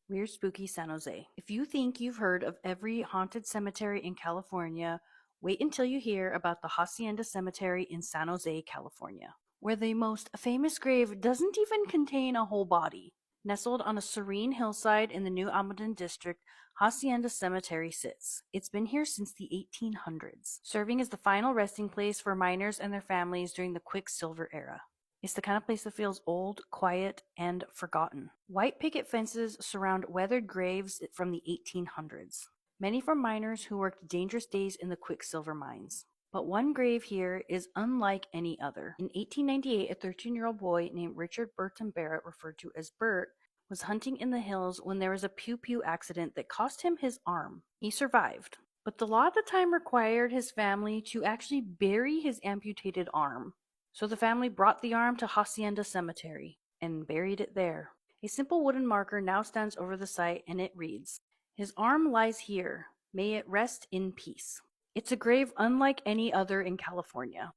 [SPEAKER 9] We're Spooky San Jose. If you think you've heard of every haunted cemetery in California, wait until you hear about the Hacienda Cemetery in San Jose, California, where the most famous grave doesn't even contain a whole body. Nestled on a serene hillside in the New Almaden district, Hacienda Cemetery sits. It's been here since the 1800s, serving as the final resting place for miners and their families during the Quicksilver era. It's the kind of place that feels old, quiet, and forgotten. White picket fences surround weathered graves from the 1800s, many from miners who worked dangerous days in the Quicksilver mines. But one grave here is unlike any other. In 1898, a 13-year-old boy named Richard Burton Barrett, referred to as Bert, was hunting in the hills when there was a pew-pew accident that cost him his arm. He survived, but the law at the time required his family to actually bury his amputated arm. So the family brought the arm to Hacienda Cemetery and buried it there. A simple wooden marker now stands over the site, and it reads, "His arm lies here. May it rest in peace." It's a grave unlike any other in California.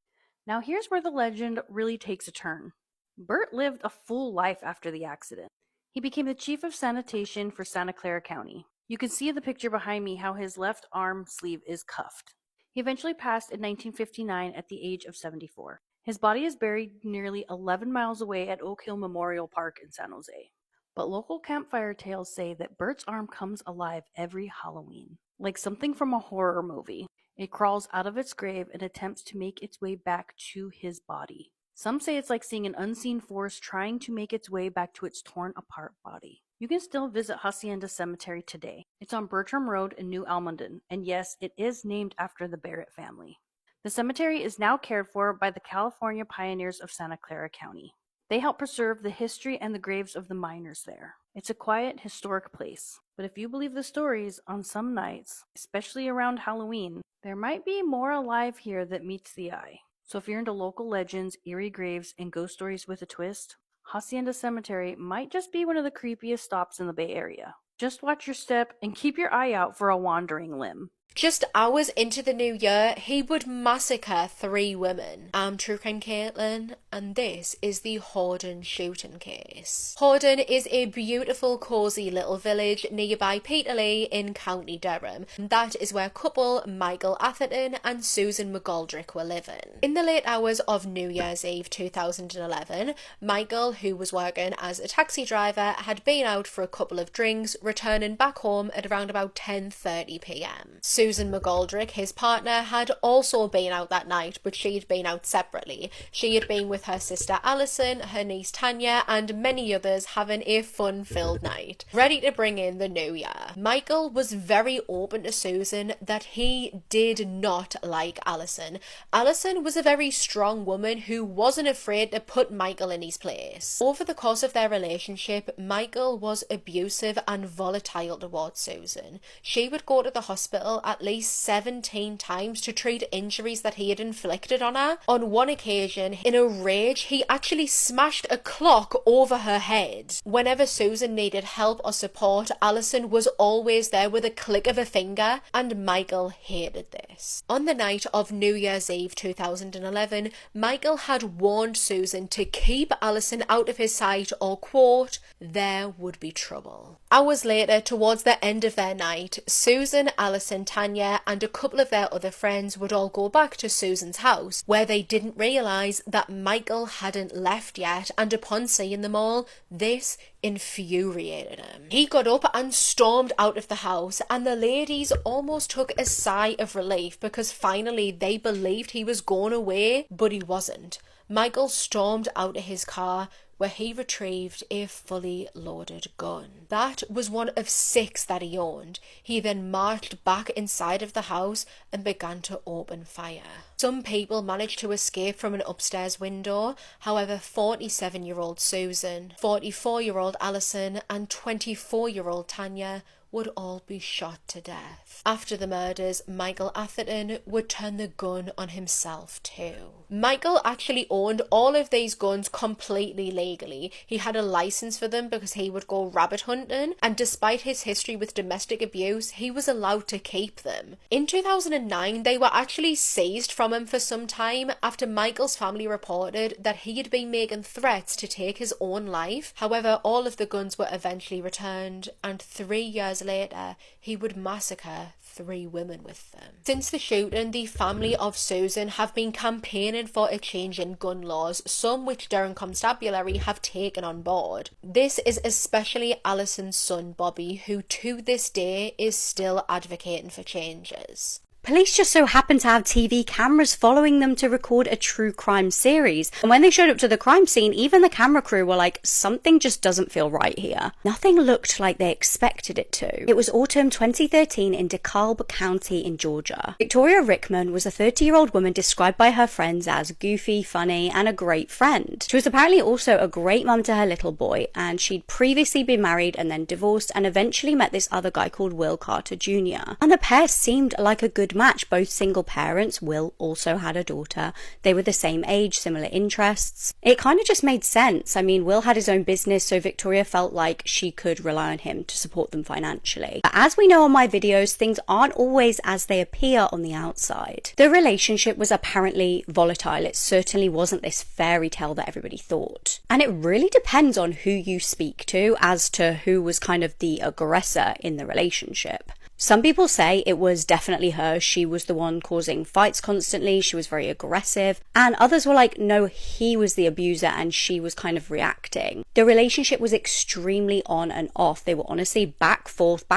[SPEAKER 9] Now here's where the legend really takes a turn. Bert lived a full life after the accident. He became the chief of sanitation for Santa Clara County. You can see in the picture behind me how his left arm sleeve is cuffed. He eventually passed in 1959 at the age of 74. His body is buried nearly 11 miles away at Oak Hill Memorial Park in San Jose. But local campfire tales say that Bert's arm comes alive every Halloween, like something from a horror movie. It crawls out of its grave and attempts to make its way back to his body. Some say it's like seeing an unseen force trying to make its way back to its torn apart body. You can still visit Hacienda Cemetery today. It's on Bertram Road in New Almaden, and yes, it is named after the Barrett family. The cemetery is now cared for by the California Pioneers of Santa Clara County. They help preserve the history and the graves of the miners there. It's a quiet, historic place. But if you believe the stories, on some nights, especially around Halloween, there might be more alive here that meets the eye. So if you're into local legends, eerie graves, and ghost stories with a twist, Hacienda Cemetery might just be one of the creepiest stops in the Bay Area. Just watch your step and keep your eye out for a wandering limb.
[SPEAKER 10] Just hours into the new year, he would massacre 3 women. I'm True Crime Caitlin, and this is the Horden shooting case. Horden is a beautiful, cosy little village nearby Peterlee in County Durham. And that is where couple Michael Atherton and Susan McGoldrick were living. In the late hours of New Year's Eve 2011, Michael, who was working as a taxi driver, had been out for a couple of drinks, returning back home at around about 10:30 p.m. Susan McGoldrick, his partner, had also been out that night, but she'd been out separately. She had been with her sister Alison, her niece Tanya, and many others, having a fun-filled night, ready to bring in the new year. Michael was very open to Susan that he did not like Alison. Alison was a very strong woman who wasn't afraid to put Michael in his place. Over the course of their relationship, Michael was abusive and volatile towards Susan. She would go to the hospital at least 17 times to treat injuries that he had inflicted on her. On one occasion, in a rage, he actually smashed a clock over her head. Whenever Susan needed help or support, Alison was always there with a click of a finger, and Michael hated this. On the night of New Year's Eve 2011, Michael had warned Susan to keep Alison out of his sight or, quote, there would be trouble. Hours later, towards the end of their night, Susan, Alison, Tanya, and a couple of their other friends would all go back to Susan's house, where they didn't realise that Michael hadn't left yet, and upon seeing them all, this infuriated him. He got up and stormed out of the house, and the ladies almost took a sigh of relief because finally they believed he was going away, but he wasn't. Michael stormed out of his car, where he retrieved a fully loaded gun. That was one of 6 that he owned. He then marched back inside of the house and began to open fire. Some people managed to escape from an upstairs window. However, 47-year-old Susan, 44-year-old Alison, and 24-year-old Tanya would all be shot to death. After the murders, Michael Atherton would turn the gun on himself too. Michael actually owned all of these guns completely legally. He had a license for them because he would go rabbit hunting, and despite his history with domestic abuse, he was allowed to keep them. In 2009, they were actually seized from him for some time after Michael's family reported that he had been making threats to take his own life. However, all of the guns were eventually returned, and 3 years later, he would massacre 3 women with them. Since the shooting, the family of Susan have been campaigning for a change in gun laws, some which Durham Constabulary have taken on board. This is especially Alison's son Bobby, who to this day is still advocating for changes.
[SPEAKER 11] Police just so happened to have TV cameras following them to record a true crime series. And when they showed up to the crime scene, even the camera crew were like, something just doesn't feel right here. Nothing looked like they expected it to. It was autumn 2013 in DeKalb County in Georgia. Victoria Rickman was a 30-year-old woman described by her friends as goofy, funny, and a great friend. She was apparently also a great mum to her little boy, and she'd previously been married and then divorced and eventually met this other guy called Will Carter Jr. And the pair seemed like a good match. Both single parents. Will also had a daughter. They were the same age, similar interests. It kind of just made sense. I mean, Will had his own business, so Victoria felt like she could rely on him to support them financially. But as we know on my videos, things aren't always as they appear on the outside. The relationship was apparently volatile. It certainly wasn't this fairy tale that everybody thought. And it really depends on who you speak to as to who was kind of the aggressor in the relationship. Some people say it was definitely her. She was the one causing fights constantly. She was very aggressive. And others were like, no, he was the abuser and she was kind of reacting. The relationship was extremely on and off. They were honestly back, forth,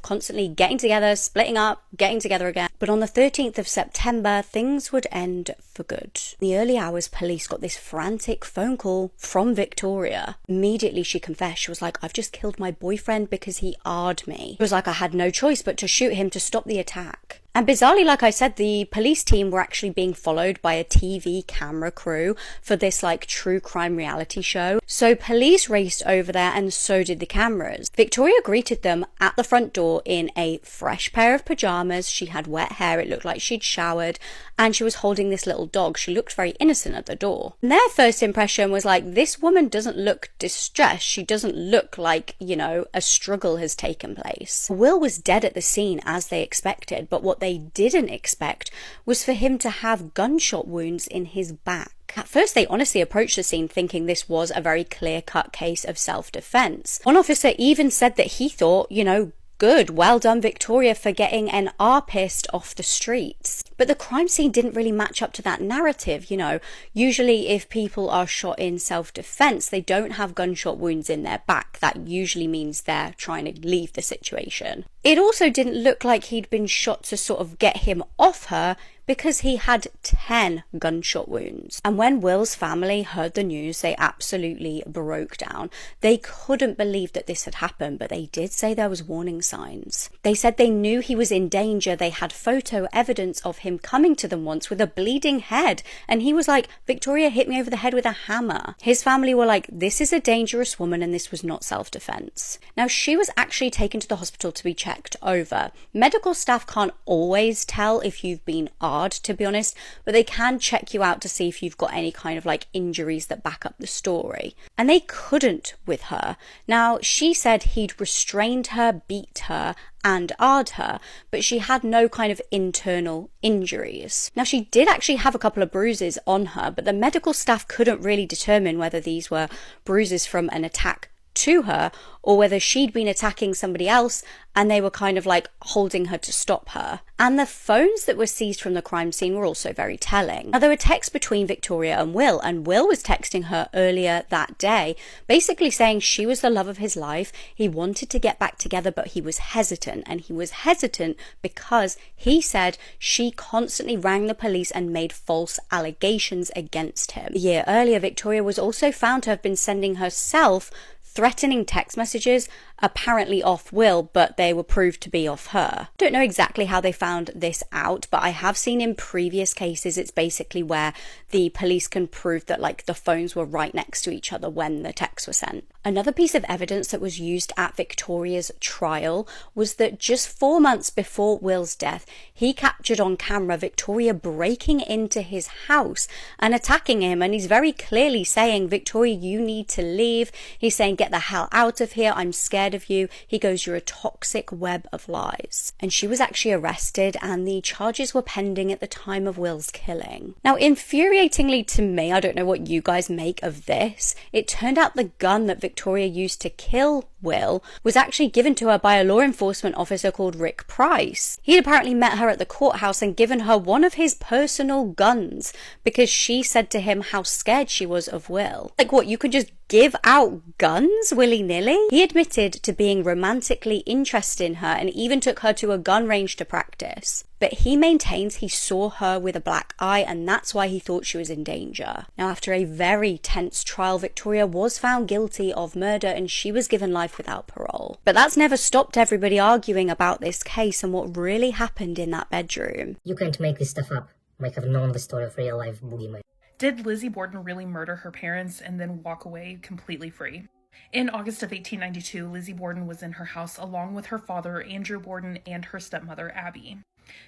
[SPEAKER 11] constantly getting together, splitting up, getting together again. But on the 13th of September, things would end for good. In the early hours, police got this frantic phone call from Victoria. Immediately she confessed. She was like, I've just killed my boyfriend because he R'd me. It was like I had no choice but to shoot him to stop the attack. And bizarrely, like I said, the police team were actually being followed by a TV camera crew for this like true crime reality show. So police raced over there and so did the cameras. Victoria greeted them at the front door in a fresh pair of pajamas. She had wet hair. It looked like she'd showered, and she was holding this little dog. She looked very innocent at the door. And their first impression was like, this woman doesn't look distressed. She doesn't look like, you know, a struggle has taken place. Will was dead at the scene as they expected, but what they didn't expect was for him to have gunshot wounds in his back. At first, they honestly approached the scene thinking this was a very clear-cut case of self-defense. One officer even said that he thought, you know, good, well done Victoria for getting an R-pist off the streets. But the crime scene didn't really match up to that narrative, you know. Usually if people are shot in self-defense, they don't have gunshot wounds in their back. That usually means they're trying to leave the situation. It also didn't look like he'd been shot to sort of get him off her, because he had 10 gunshot wounds. And when Will's family heard the news, they absolutely broke down. They couldn't believe that this had happened, but they did say there was warning signs. They said they knew he was in danger. They had photo evidence of him coming to them once with a bleeding head, and he was like, Victoria hit me over the head with a hammer. His family were like, this is a dangerous woman and this was not self-defense. Now, she was actually taken to the hospital to be checked over. Medical staff can't always tell if you've been AR'd, to be honest, but they can check you out to see if you've got any kind of like injuries that back up the story. And they couldn't with her. Now, she said he'd restrained her, beat her, and AR'd her, but she had no kind of internal injuries. Now, she did actually have a couple of bruises on her, but the medical staff couldn't really determine whether these were bruises from an attack to her or whether she'd been attacking somebody else and they were kind of like holding her to stop her. And the phones that were seized from the crime scene were also very telling. Now, there were texts between Victoria and Will was texting her earlier that day, basically saying she was the love of his life. He wanted to get back together, but he was hesitant, and he was hesitant because he said she constantly rang the police and made false allegations against him. A year earlier, Victoria was also found to have been sending herself threatening text messages, apparently off Will, but they were proved to be off her. Don't know exactly how they found this out, but I have seen in previous cases it's basically where the police can prove that like the phones were right next to each other when the texts were sent. Another piece of evidence that was used at Victoria's trial was that just 4 months before Will's death, he captured on camera Victoria breaking into his house and attacking him, and he's very clearly saying, Victoria, you need to leave. He's saying, get the hell out of here, I'm scared of you. He goes, you're a toxic web of lies. And she was actually arrested, and the charges were pending at the time of Will's killing. Now, infuriatingly to me, I don't know what you guys make of this, it turned out the gun that Victoria used to kill Will was actually given to her by a law enforcement officer called Rick Price. He'd apparently met her at the courthouse and given her one of his personal guns because she said to him how scared she was of Will. Like, what, you could just give out guns willy-nilly? He admitted to being romantically interested in her and even took her to a gun range to practice. But he maintains he saw her with a black eye, and that's why he thought she was in danger. Now, after a very tense trial, Victoria was found guilty of murder and she was given life without parole. But that's never stopped everybody arguing about this case and what really happened in that bedroom.
[SPEAKER 12] You can't make this stuff up. Might have known the story of real life boogeyman.
[SPEAKER 13] Did Lizzie Borden really murder her parents and then walk away completely free? In August of 1892, Lizzie Borden was in her house along with her father, Andrew Borden, and her stepmother, Abby.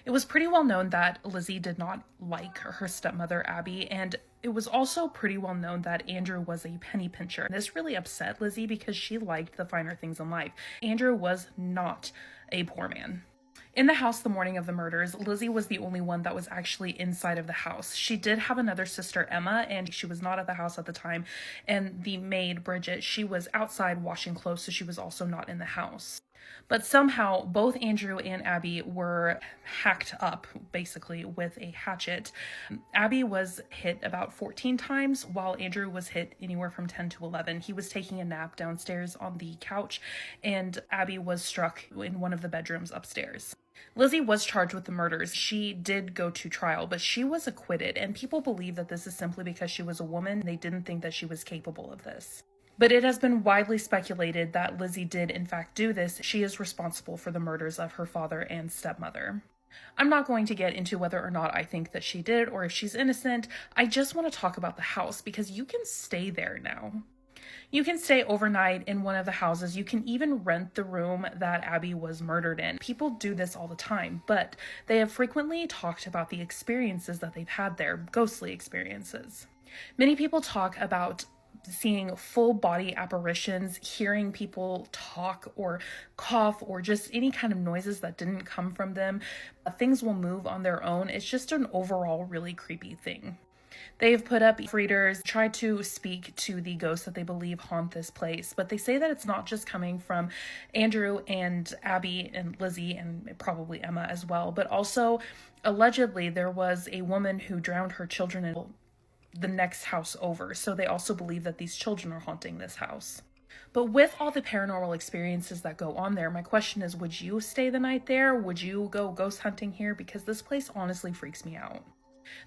[SPEAKER 13] It was pretty well known that Lizzie did not like her stepmother, Abby, and it was also pretty well known that Andrew was a penny pincher. This really upset Lizzie because she liked the finer things in life. Andrew was not a poor man. In the house the morning of the murders, Lizzie was the only one that was actually inside of the house. She did have another sister, Emma, and she was not at the house at the time. And the maid, Bridget, she was outside washing clothes, so she was also not in the house. But somehow, both Andrew and Abby were hacked up, basically, with a hatchet. Abby was hit about 14 times, while Andrew was hit anywhere from 10 to 11. He was taking a nap downstairs on the couch, and Abby was struck in one of the bedrooms upstairs. Lizzie was charged with the murders. She did go to trial, but she was acquitted, and people believe that this is simply because she was a woman. They didn't think that she was capable of this. But it has been widely speculated that Lizzie did in fact do this. She is responsible for the murders of her father and stepmother. I'm not going to get into whether or not I think that she did or if she's innocent. I just want to talk about the house because you can stay there now. You can stay overnight in one of the houses. You can even rent the room that Abby was murdered in. People do this all the time, but they have frequently talked about the experiences that they've had there, ghostly experiences. Many people talk about seeing full body apparitions, hearing people talk or cough or just any kind of noises that didn't come from them. Things will move on their own. It's just an overall really creepy thing. They've put up readers, tried to speak to the ghosts that they believe haunt this place, but they say that it's not just coming from Andrew and Abby and Lizzie and probably Emma as well, but also allegedly there was a woman who drowned her children in the next house over, so they also believe that these children are haunting this house. But with all the paranormal experiences that go on there, my question is, would you stay the night there? Would you go ghost hunting here? Because this place honestly freaks me out.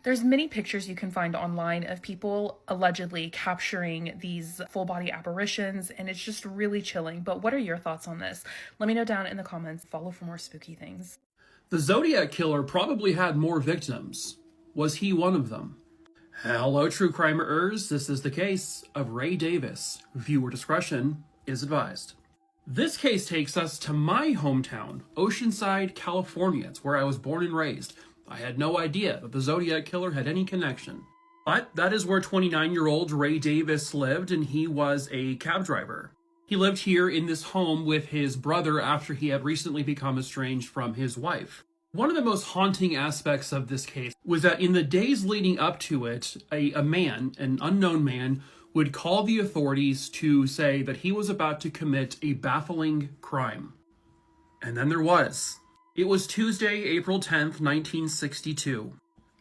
[SPEAKER 13] There's many pictures you can find online of people allegedly capturing these full body apparitions, and it's just really chilling. But what are your thoughts on this? Let me know down in the comments. Follow for more spooky things.
[SPEAKER 14] The Zodiac Killer probably had more victims. Was he one of them? Hello, true crimers. This is the case of Ray Davis. Viewer discretion is advised. This case takes us to my hometown, Oceanside, California. It's where I was born and raised. I had no idea that the Zodiac Killer had any connection. But that is where 29-year-old Ray Davis lived, and he was a cab driver. He lived here in this home with his brother after he had recently become estranged from his wife. One of the most haunting aspects of this case was that in the days leading up to it, a man, an unknown man, would call the authorities to say that he was about to commit a baffling crime. And then there was. It was Tuesday, April 10th, 1962.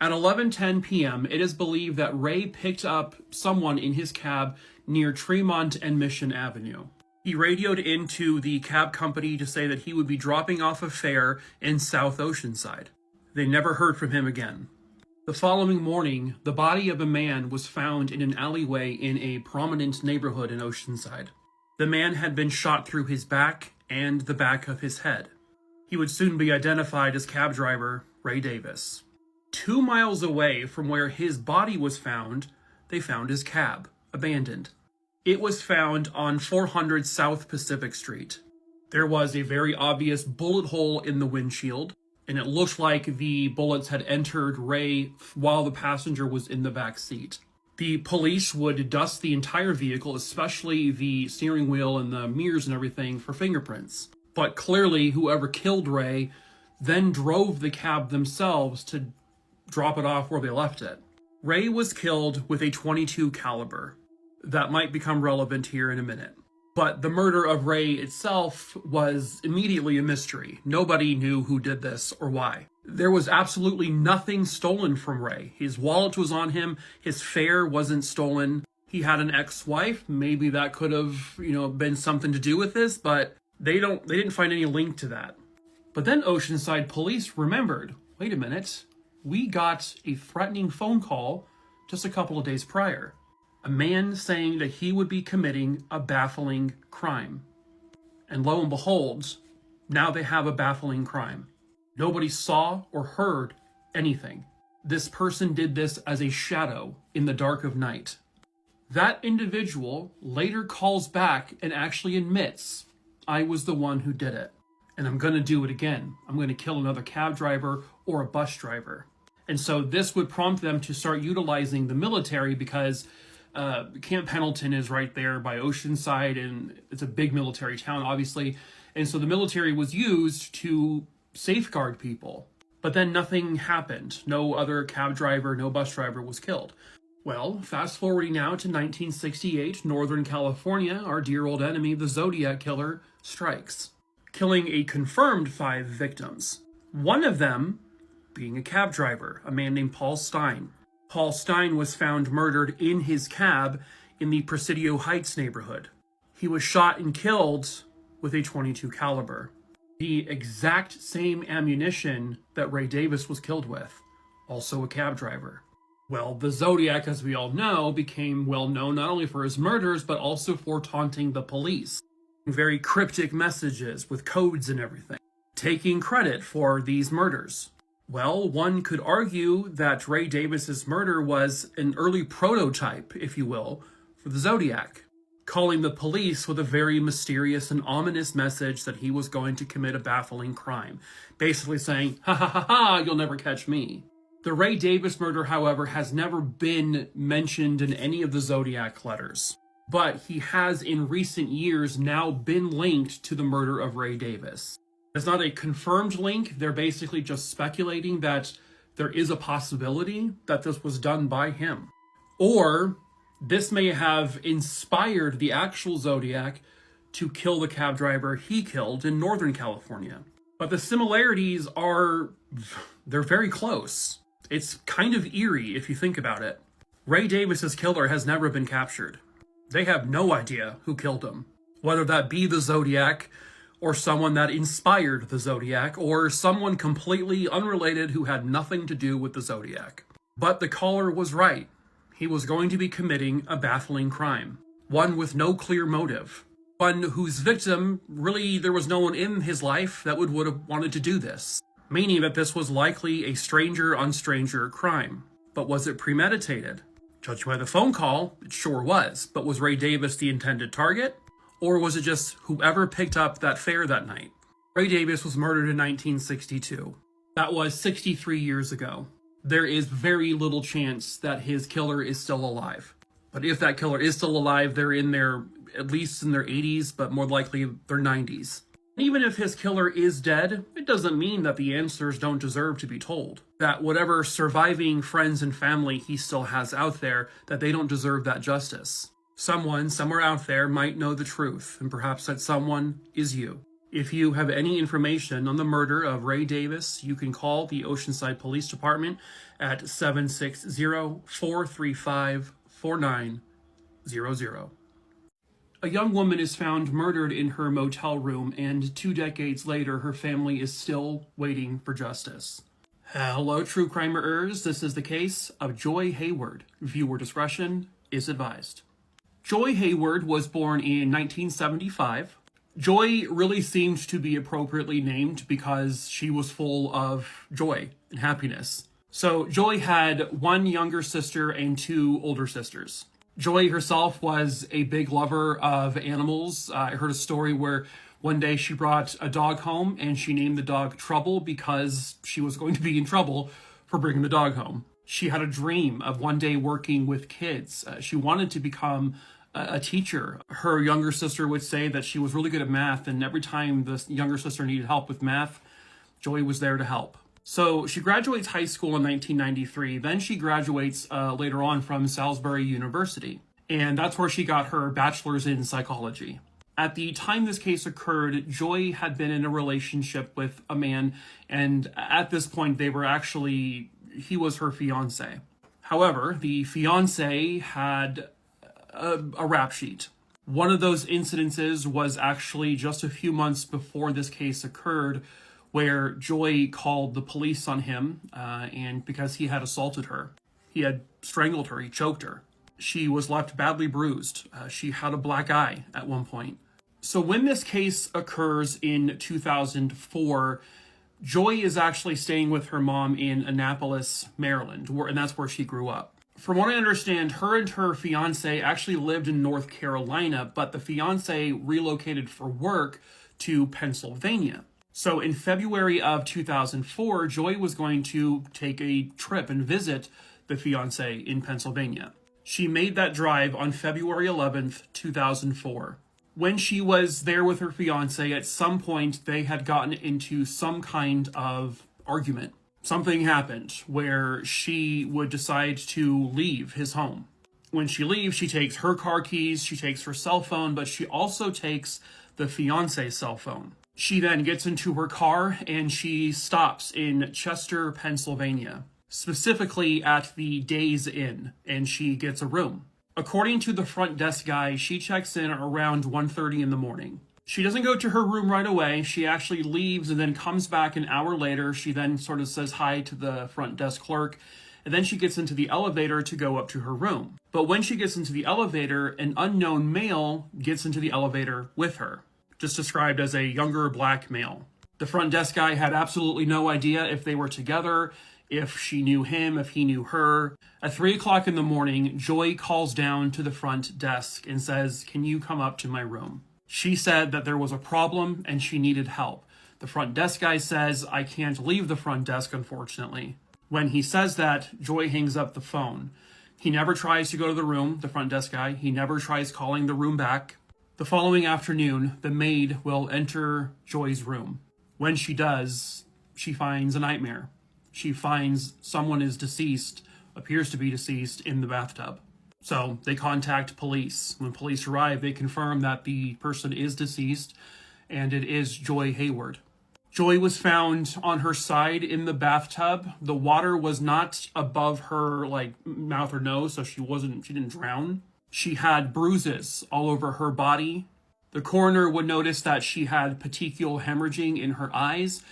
[SPEAKER 14] At 11:10 p.m., it is believed that Ray picked up someone in his cab near Tremont and Mission Avenue. He radioed into the cab company to say that he would be dropping off a fare in South Oceanside. They never heard from him again. The following morning, the body of a man was found in an alleyway in a prominent neighborhood in Oceanside. The man had been shot through his back and the back of his head. He would soon be identified as cab driver Ray Davis. 2 miles away from where his body was found, they found his cab, abandoned. It was found on 400 South Pacific Street. There was a very obvious bullet hole in the windshield, and it looked like the bullets had entered Ray while the passenger was in the back seat. The police would dust the entire vehicle, especially the steering wheel and the mirrors and everything, for fingerprints. But clearly, whoever killed Ray then drove the cab themselves to drop it off where they left it. Ray was killed with a .22 caliber. That might become relevant here in a minute. But the murder of Ray itself was immediately a mystery. Nobody knew who did this or why. There was absolutely nothing stolen from Ray. His wallet was on him. His fare wasn't stolen. He had an ex-wife. Maybe that could have, been something to do with this, but they didn't find any link to that. But then Oceanside police remembered, wait a minute, we got a threatening phone call just a couple of days prior. A man saying that he would be committing a baffling crime. And lo and behold, now they have a baffling crime. Nobody saw or heard anything. This person did this as a shadow in the dark of night. That individual later calls back and actually admits, I was the one who did it. And I'm going to do it again. I'm going to kill another cab driver or a bus driver. And so this would prompt them to start utilizing the military because Camp Pendleton is right there by Oceanside, and it's a big military town, obviously. And so the military was used to safeguard people. But then nothing happened. No other cab driver, no bus driver was killed. Well, fast forwarding now to 1968, Northern California, our dear old enemy, the Zodiac Killer, strikes, killing a confirmed 5 victims. One of them being a cab driver, a man named Paul Stein. Paul Stein was found murdered in his cab in the Presidio Heights neighborhood. He was shot and killed with a .22 caliber, the exact same ammunition that Ray Davis was killed with, also a cab driver. Well, the Zodiac, as we all know, became well known not only for his murders, but also for taunting the police. Very cryptic messages with codes and everything, taking credit for these murders. Well, one could argue that Ray Davis's murder was an early prototype, if you will, for the Zodiac, calling the police with a very mysterious and ominous message that he was going to commit a baffling crime, basically saying, ha ha ha ha, you'll never catch me. The Ray Davis murder, however, has never been mentioned in any of the Zodiac letters, but he has in recent years now been linked to the murder of Ray Davis. It's not a confirmed link. They're basically just speculating that there is a possibility that this was done by him. Or this may have inspired the actual Zodiac to kill the cab driver he killed in Northern California. But the similarities they're very close. It's kind of eerie if you think about it. Ray Davis's killer has never been captured. They have no idea who killed him whether that be the Zodiac, or someone that inspired the Zodiac, or someone completely unrelated who had nothing to do with the Zodiac. But the caller was right. He was going to be committing a baffling crime. One with no clear motive. One whose victim, really, there was no one in his life that would have wanted to do this. Meaning that this was likely a stranger on stranger crime. But was it premeditated? Judging by the phone call, it sure was. But was Ray Davis the intended target? Or was it just whoever picked up that fare that night? Ray Davis was murdered in 1962. That was 63 years ago. There is very little chance that his killer is still alive. But if that killer is still alive, they're at least in their 80s, but more likely their 90s. Even if his killer is dead, it doesn't mean that the answers don't deserve to be told. That whatever surviving friends and family he still has out there, that they don't deserve that justice. Someone, somewhere out there, might know the truth, and perhaps that someone is you. If you have any information on the murder of Ray Davis, you can call the Oceanside Police Department at 760-435-4900. A young woman is found murdered in her motel room, and 2 decades later, her family is still waiting for justice. Hello, true crimers. This is the case of Joy Hayward. Viewer discretion is advised. Joy Hayward was born in 1975. Joy really seemed to be appropriately named because she was full of joy and happiness. So Joy had 1 younger sister and 2 older sisters. Joy herself was a big lover of animals. I heard a story where one day she brought a dog home and she named the dog Trouble because she was going to be in trouble for bringing the dog home. She had a dream of one day working with kids. She wanted to become a teacher. Her younger sister would say that she was really good at math, and every time the younger sister needed help with math, Joy was there to help. So she graduates high school in 1993. Then she graduates later on from Salisbury University, and that's where she got her bachelor's in psychology. At the time this case occurred, Joy had been in a relationship with a man, and at this point he was her fiance. However, the fiance had a rap sheet. One of those incidences was actually just a few months before this case occurred, where Joy called the police on him, and because he had assaulted her. He had strangled her, he choked her. She was left badly bruised. She had a black eye at one point. So when this case occurs in 2004, Joy is actually staying with her mom in Annapolis, Maryland, and that's where she grew up. From what I understand, her and her fiance actually lived in North Carolina, but the fiance relocated for work to Pennsylvania. So in February of 2004, Joy was going to take a trip and visit the fiance in Pennsylvania. She made that drive on February 11th, 2004. When she was there with her fiance, at some point they had gotten into some kind of argument. Something happened where she would decide to leave his home. When she leaves, she takes her car keys, she takes her cell phone, but she also takes the fiance's cell phone. She then gets into her car and she stops in Chester, Pennsylvania, specifically at the Days Inn, and she gets a room. According to the front desk guy, she checks in around 1:30 in the morning. She doesn't go to her room right away. She actually leaves and then comes back an hour later. She then sort of says hi to the front desk clerk, and then she gets into the elevator to go up to her room. But when she gets into the elevator, an unknown male gets into the elevator with her, just described as a younger black male. The front desk guy had absolutely no idea if they were together, if she knew him, if he knew her. At 3 o'clock in the morning, Joy calls down to the front desk and says, "Can you come up to my room?" She said that there was a problem and she needed help. The front desk guy says, "I can't leave the front desk, unfortunately." When he says that, Joy hangs up the phone. He never tries to go to the room, the front desk guy. He never tries calling the room back. The following afternoon, the maid will enter Joy's room. When she does, she finds a nightmare. She finds someone is deceased, appears to be deceased, in the bathtub. So they contact police. When police arrive, they confirm that the person is deceased, and it is Joy Hayward. Joy was found on her side in the bathtub. The water was not above her mouth or nose, so she didn't drown. She had bruises all over her body. The coroner would notice that she had petechial hemorrhaging in her eyes,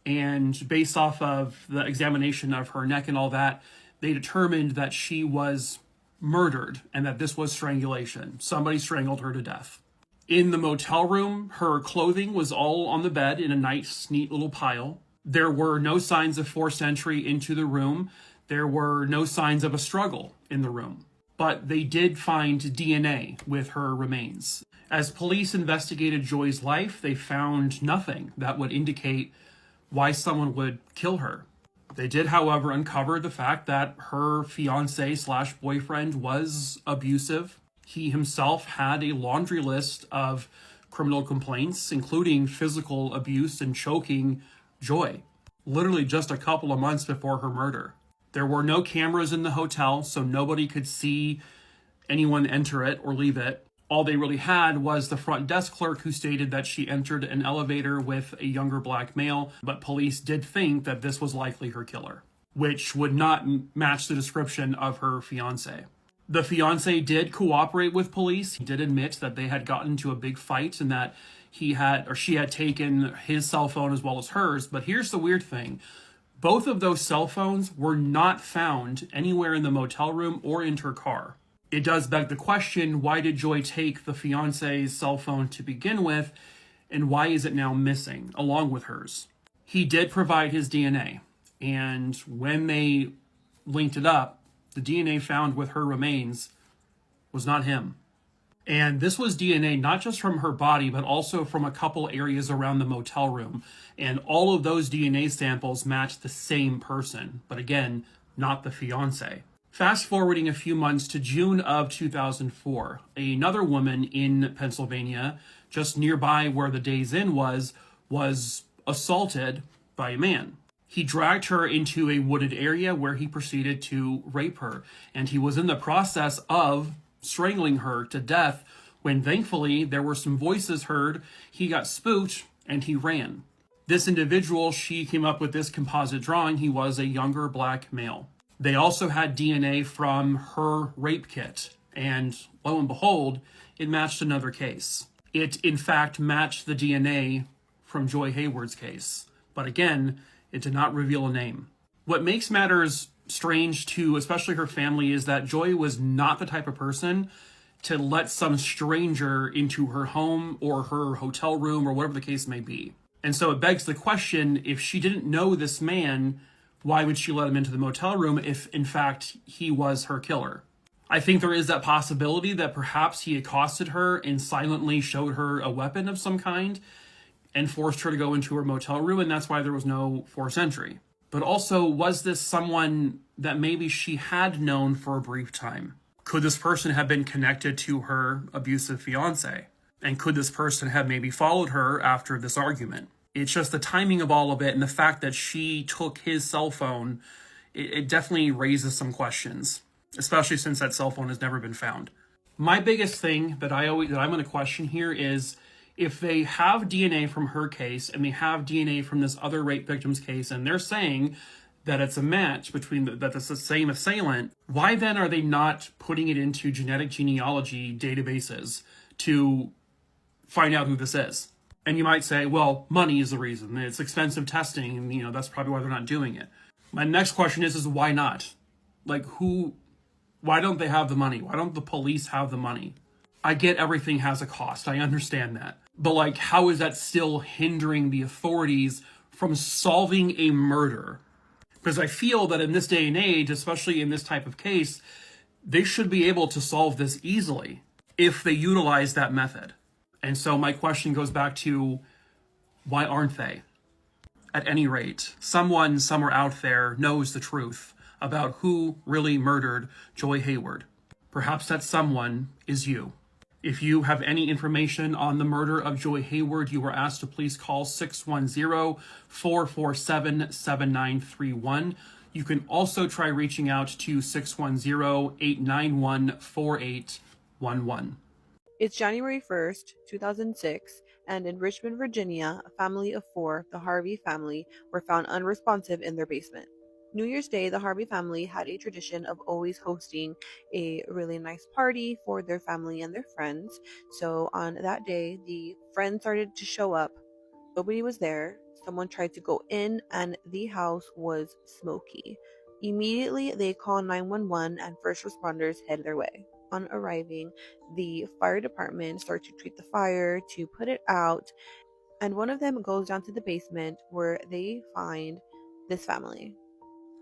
[SPEAKER 14] and based off of the examination of her neck and all that, they determined that she was murdered and that this was strangulation. Somebody strangled her to death. In the motel room, her clothing was all on the bed in a nice, neat little pile. There were no signs of forced entry into the room. There were no signs of a struggle in the room. But they did find DNA with her remains. As police investigated Joy's life, they found nothing that would indicate why someone would kill her. They did, however, uncover the fact that her fiance/boyfriend was abusive. He himself had a laundry list of criminal complaints, including physical abuse and choking Joy, literally just a couple of months before her murder. There were no cameras in the hotel, so nobody could see anyone enter it or leave it. All they really had was the front desk clerk who stated that she entered an elevator with a younger black male, but police did think that this was likely her killer, which would not match the description of her fiance. The fiance did cooperate with police. He did admit that they had gotten into a big fight and that she had taken his cell phone as well as hers. But here's the weird thing. Both of those cell phones were not found anywhere in the motel room or in her car. It does beg the question, why did Joy take the fiance's cell phone to begin with, and why is it now missing along with hers? He did provide his DNA, and when they linked it up, the DNA found with her remains was not him. And this was DNA not just from her body, but also from a couple areas around the motel room. And all of those DNA samples matched the same person, but again, not the fiance. Fast forwarding a few months to June of 2004, another woman in Pennsylvania, just nearby where the Days Inn was assaulted by a man. He dragged her into a wooded area where he proceeded to rape her, and he was in the process of strangling her to death when thankfully there were some voices heard. He got spooked and he ran. This individual, she came up with this composite drawing. He was a younger black male. They also had DNA from her rape kit, and lo and behold, it matched another case. It, in fact, matched the DNA from Joy Hayward's case. But again, it did not reveal a name. What makes matters strange to especially her family is that Joy was not the type of person to let some stranger into her home or her hotel room or whatever the case may be. And so it begs the question, if she didn't know this man, why would she let him into the motel room if, in fact, he was her killer? I think there is that possibility that perhaps he accosted her and silently showed her a weapon of some kind and forced her to go into her motel room, and that's why there was no forced entry. But also, was this someone that maybe she had known for a brief time? Could this person have been connected to her abusive fiance? And could this person have maybe followed her after this argument? It's just the timing of all of it and the fact that she took his cell phone, it definitely raises some questions, especially since that cell phone has never been found. My biggest thing that I'm going to question here is if they have DNA from her case and they have DNA from this other rape victim's case and they're saying that it's a match between that it's the same assailant, why then are they not putting it into genetic genealogy databases to find out who this is? And you might say, well, money is the reason. It's expensive testing, and that's probably why they're not doing it. My next question is why not? Why don't they have the money? Why don't the police have the money? I get everything has a cost. I understand that. But how is that still hindering the authorities from solving a murder? Because I feel that in this day and age, especially in this type of case, they should be able to solve this easily if they utilize that method. And so my question goes back to, why aren't they? At any rate, someone somewhere out there knows the truth about who really murdered Joy Hayward. Perhaps that someone is you. If you have any information on the murder of Joy Hayward, you are asked to please call 610-447-7931. You can also try reaching out to 610-891-4811.
[SPEAKER 15] It's January 1st, 2006, and in Richmond, Virginia, a family of 4, the Harvey family, were found unresponsive in their basement. New Year's Day, the Harvey family had a tradition of always hosting a really nice party for their family and their friends. So on that day, the friends started to show up. Nobody was there. Someone tried to go in, and the house was smoky. Immediately, they called 911 and first responders headed their way. On arriving, the fire department started to treat the fire to put it out, and one of them goes down to the basement where they find this family.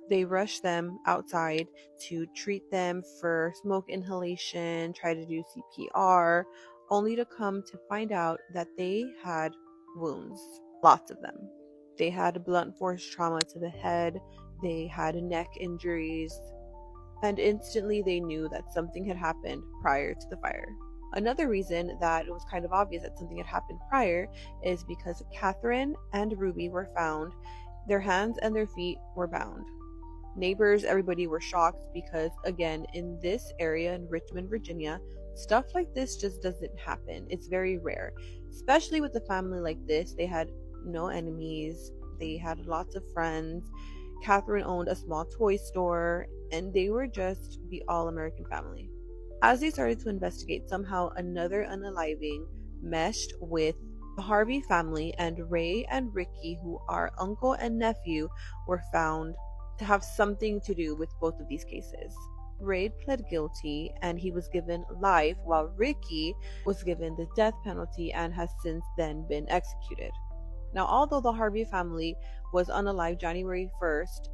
[SPEAKER 15] They rush them outside to treat them for smoke inhalation, try to do CPR, only to come to find out that they had wounds, lots of them. They had blunt force trauma to the head, they had neck injuries, and instantly they knew that something had happened prior to the fire. Another reason that it was kind of obvious that something had happened prior is because Catherine and Ruby were found. Their hands and their feet were bound. Neighbors, everybody were shocked because, again, in this area in Richmond, Virginia, stuff like this just doesn't happen. It's very rare, especially with a family like this. They had no enemies, they had lots of friends. Catherine owned a small toy store, and they were just the all-American family. As they started to investigate, somehow another unaliving meshed with the Harvey family, and Ray and Ricky, who are uncle and nephew, were found to have something to do with both of these cases. Ray pled guilty and he was given life, while Ricky was given the death penalty and has since then been executed. Now, although the Harvey family was unalive January 1st,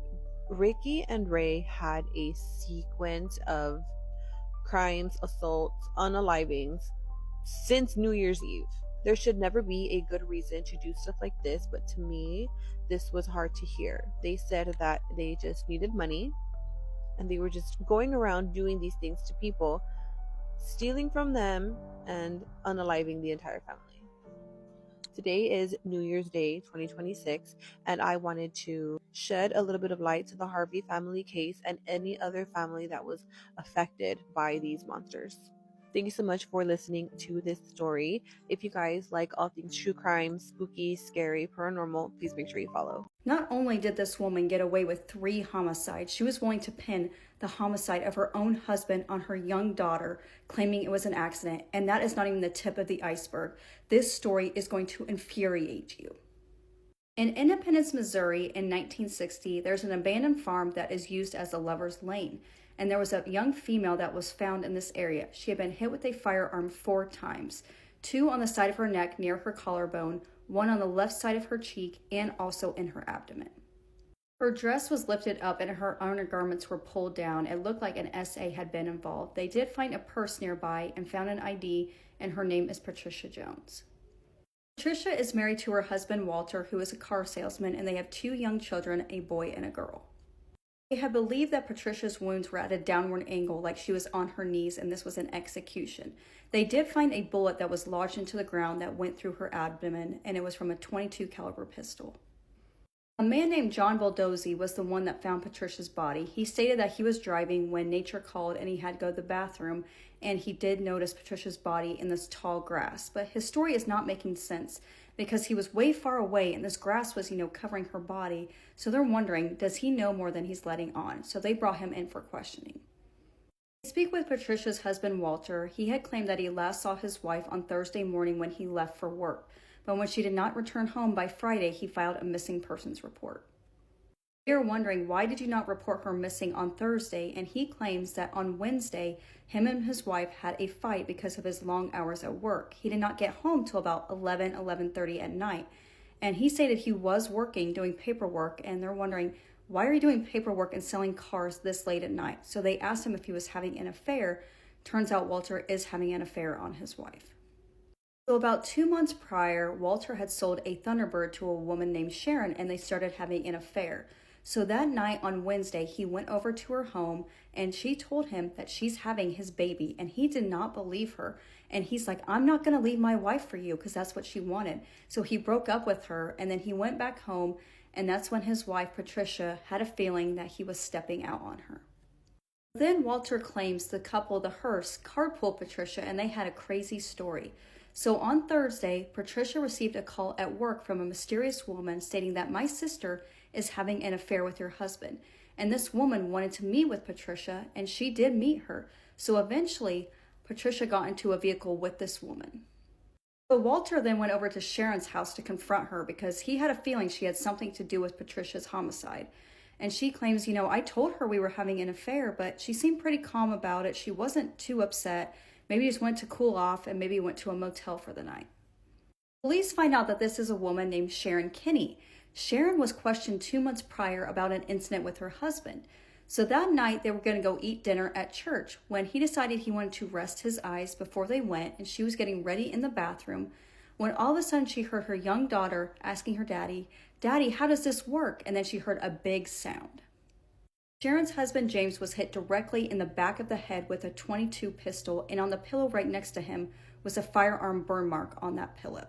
[SPEAKER 15] Ricky and Ray had a sequence of crimes, assaults, unalivings since New Year's Eve. There should never be a good reason to do stuff like this, but to me, this was hard to hear. They said that they just needed money and they were just going around doing these things to people, stealing from them and unaliving the entire family. Today is New Year's Day 2026, and I wanted to shed a little bit of light to the Harvey family case and any other family that was affected by these monsters. Thank you so much for listening to this story. If you guys like all things true crime, spooky, scary, paranormal, please make sure you follow.
[SPEAKER 7] Not only did this woman get away with 3 homicides, she was willing to pin the homicide of her own husband on her young daughter, claiming it was an accident. And that is not even the tip of the iceberg. This story is going to infuriate you. In Independence, Missouri in 1960, there's an abandoned farm that is used as a lover's lane. And there was a young female that was found in this area. She had been hit with a firearm 4 times, 2 on the side of her neck near her collarbone, 1 on the left side of her cheek, and also in her abdomen. Her dress was lifted up and her undergarments were pulled down. It looked like an SA had been involved. They did find a purse nearby and found an ID, and her name is Patricia Jones. Patricia is married to her husband Walter, who is a car salesman, and they have 2 young children, a boy and a girl. They had believed that Patricia's wounds were at a downward angle, like she was on her knees, and this was an execution. They did find a bullet that was lodged into the ground that went through her abdomen, and it was from a .22 caliber pistol. A man named John Baldozzi was the one that found Patricia's body. He stated that he was driving when nature called and he had to go to the bathroom, and he did notice Patricia's body in this tall grass. But his story is not making sense because he was way far away and this grass was, covering her body. So they're wondering, does he know more than he's letting on? So they brought him in for questioning. To speak with Patricia's husband, Walter, he had claimed that he last saw his wife on Thursday morning when he left for work. But when she did not return home by Friday, he filed a missing persons report. They are wondering, why did you not report her missing on Thursday? And he claims that on Wednesday, him and his wife had a fight because of his long hours at work. He did not get home till about 11:30 at night. And he stated he was working, doing paperwork, and they're wondering, why are you doing paperwork and selling cars this late at night? So they asked him if he was having an affair. Turns out Walter is having an affair on his wife. So about 2 months prior, Walter had sold a Thunderbird to a woman named Sharon, and they started having an affair. So that night on Wednesday, he went over to her home and she told him that she's having his baby, and he did not believe her. And he's like, I'm not going to leave my wife for you, because that's what she wanted. So he broke up with her, and then he went back home, and that's when his wife, Patricia, had a feeling that he was stepping out on her. Then Walter claims the couple, the Hearst, carpooled Patricia, and they had a crazy story. So on Thursday, Patricia received a call at work from a mysterious woman stating that my sister is having an affair with your husband. And this woman wanted to meet with Patricia, and she did meet her. So eventually, Patricia got into a vehicle with this woman. So Walter then went over to Sharon's house to confront her because he had a feeling she had something to do with Patricia's homicide. And she claims, I told her we were having an affair, but she seemed pretty calm about it. She wasn't too upset. Maybe just went to cool off and maybe went to a motel for the night. Police find out that this is a woman named Sharon Kinney. Sharon was questioned 2 months prior about an incident with her husband. So that night they were going to go eat dinner at church when he decided he wanted to rest his eyes before they went, and she was getting ready in the bathroom when all of a sudden she heard her young daughter asking her daddy, "Daddy, how does this work?" And then she heard a big sound. Sharon's husband James was hit directly in the back of the head with a .22 pistol, and on the pillow right next to him was a firearm burn mark on that pillow.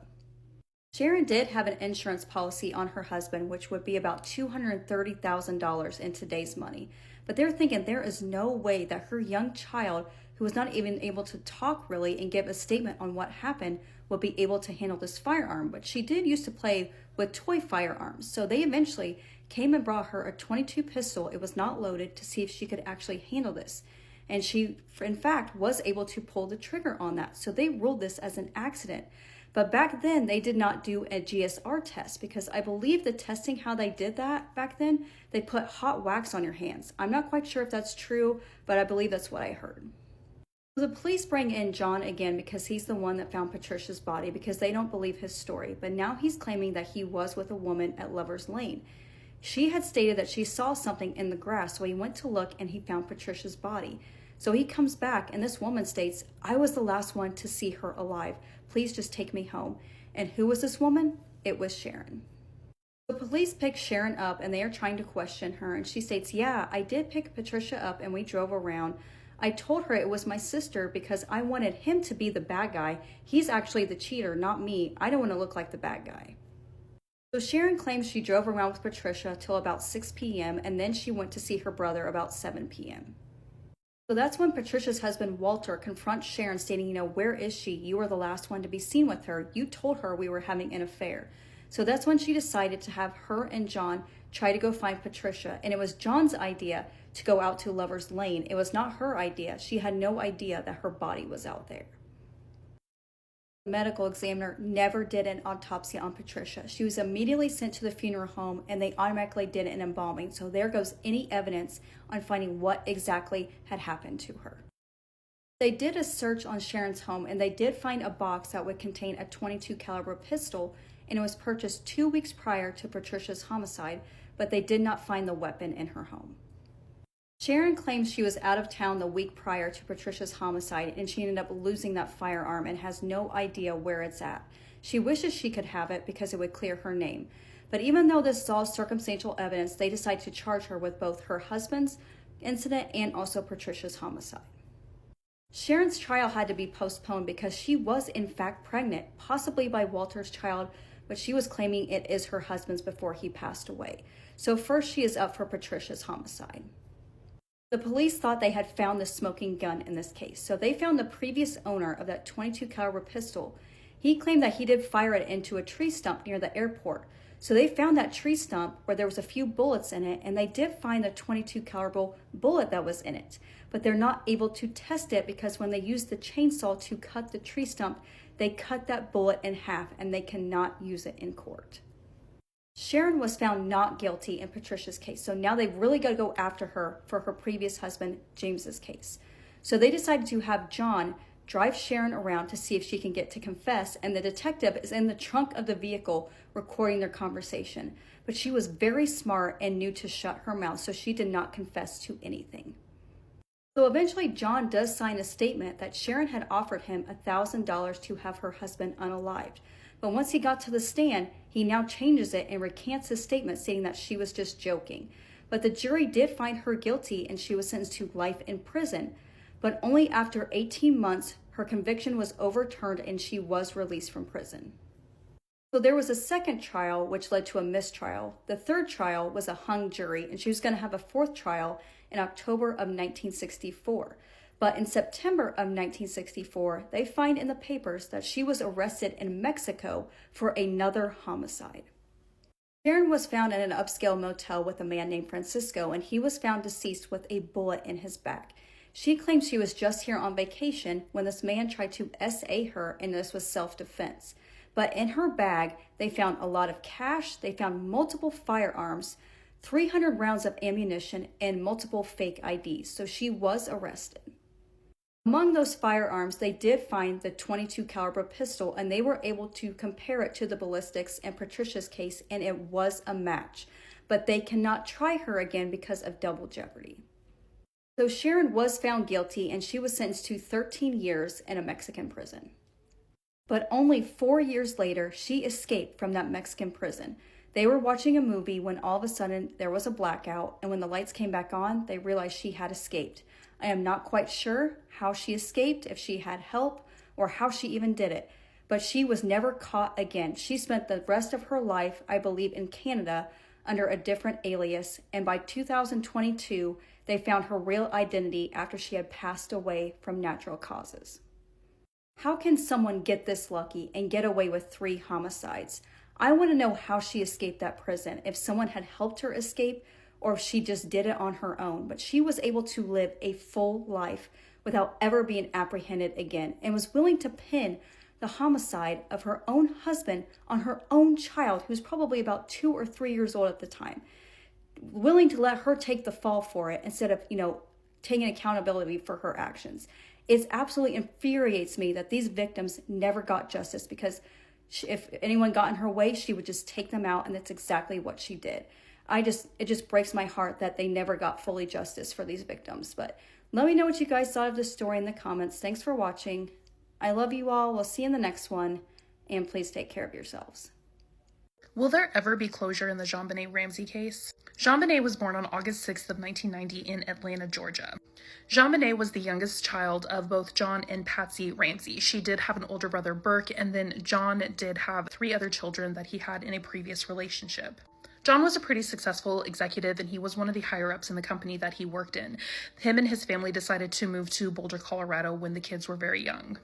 [SPEAKER 7] Sharon did have an insurance policy on her husband, which would be about $230,000 in today's money. But they're thinking there is no way that her young child, who was not even able to talk really and give a statement on what happened, would be able to handle this firearm. But she did used to play with toy firearms. So they eventually came and brought her a .22 pistol. It was not loaded, to see if she could actually handle this. And she, in fact, was able to pull the trigger on that. So they ruled this as an accident. But back then, they did not do a GSR test, because I believe the testing, how they did that back then, they put hot wax on your hands. I'm not quite sure if that's true, but I believe that's what I heard. So the police bring in John again because he's the one that found Patricia's body, because they don't believe his story. But now he's claiming that he was with a woman at Lover's Lane. She had stated that she saw something in the grass, so he went to look and he found Patricia's body. So he comes back and this woman states, "I was the last one to see her alive. Please just take me home." And who was this woman? It was Sharon. The police pick Sharon up and they are trying to question her, and she states, "Yeah, I did pick Patricia up and we drove around. I told her it was my sister because I wanted him to be the bad guy. He's actually the cheater, not me. I don't want to look like the bad guy." So Sharon claims she drove around with Patricia till about 6 p.m. and then she went to see her brother about 7 p.m. So that's when Patricia's husband, Walter, confronts Sharon stating, "Where is she? You were the last one to be seen with her. You told her we were having an affair." So that's when she decided to have her and John try to go find Patricia. And it was John's idea to go out to Lover's Lane. It was not her idea. She had no idea that her body was out there. The medical examiner never did an autopsy on Patricia. She was immediately sent to the funeral home and they automatically did an embalming. So there goes any evidence on finding what exactly had happened to her. They did a search on Sharon's home and they did find a box that would contain a .22 caliber pistol, and it was purchased 2 weeks prior to Patricia's homicide, but they did not find the weapon in her home. Sharon claims she was out of town the week prior to Patricia's homicide and she ended up losing that firearm and has no idea where it's at. She wishes she could have it because it would clear her name. But even though this is all circumstantial evidence, they decide to charge her with both her husband's incident and also Patricia's homicide. Sharon's trial had to be postponed because she was in fact pregnant, possibly by Walter's child, but she was claiming it is her husband's before he passed away. So first she is up for Patricia's homicide. The police thought they had found the smoking gun in this case. So they found the previous owner of that .22 caliber pistol. He claimed that he did fire it into a tree stump near the airport. So they found that tree stump where there was a few bullets in it, and they did find the .22 caliber bullet that was in it. But they're not able to test it because when they used the chainsaw to cut the tree stump, they cut that bullet in half and they cannot use it in court. Sharon was found not guilty in Patricia's case, so now they've really got to go after her for her previous husband, James's case. So they decided to have John drive Sharon around to see if she can get to confess, and the detective is in the trunk of the vehicle recording their conversation. But she was very smart and knew to shut her mouth, so she did not confess to anything. So eventually John does sign a statement that Sharon had offered him $1,000 to have her husband unalived. But once he got to the stand, he now changes it and recants his statement, saying that she was just joking. But the jury did find her guilty and she was sentenced to life in prison. But only after 18 months, her conviction was overturned and she was released from prison. So there was a second trial, which led to a mistrial. The third trial was a hung jury, and she was going to have a fourth trial in October of 1964. But in September of 1964, they find in the papers that she was arrested in Mexico for another homicide. Sharon was found in an upscale motel with a man named Francisco, and he was found deceased with a bullet in his back. She claims she was just here on vacation when this man tried to SA her, and this was self-defense. But in her bag, they found a lot of cash, they found multiple firearms, 300 rounds of ammunition, and multiple fake IDs, so she was arrested. Among those firearms, they did find the .22 caliber pistol, and they were able to compare it to the ballistics in Patricia's case, and it was a match. But they cannot try her again because of double jeopardy. So Sharon was found guilty, and she was sentenced to 13 years in a Mexican prison. But only 4 years later, she escaped from that Mexican prison. They were watching a movie when all of a sudden there was a blackout, and when the lights came back on, they realized she had escaped. I am not quite sure how she escaped, if she had help, or how she even did it, but she was never caught again. She spent the rest of her life, I believe, in Canada under a different alias, and by 2022, they found her real identity after she had passed away from natural causes. How can someone get this lucky and get away with 3 homicides? I want to know how she escaped that prison, if someone had helped her escape, or if she just did it on her own. But she was able to live a full life without ever being apprehended again, and was willing to pin the homicide of her own husband on her own child, who was probably about 2 or 3 years old at the time, willing to let her take the fall for it instead of, taking accountability for her actions. It absolutely infuriates me that these victims never got justice, because if anyone got in her way, she would just take them out, and that's exactly what she did. It just breaks my heart that they never got fully justice for these victims. But let me know what you guys thought of this story in the comments. Thanks for watching. I love you all. We'll see you in the next one. And please take care of yourselves.
[SPEAKER 13] Will there ever be closure in the JonBenet Ramsey case? JonBenet was born on August 6th of 1990 in Atlanta, Georgia. JonBenet was the youngest child of both John and Patsy Ramsey. She did have an older brother, Burke, and then John did have 3 other children that he had in a previous relationship. John was a pretty successful executive, and he was one of the higher-ups in the company that he worked in. Him and his family decided to move to Boulder, Colorado when the kids were very young.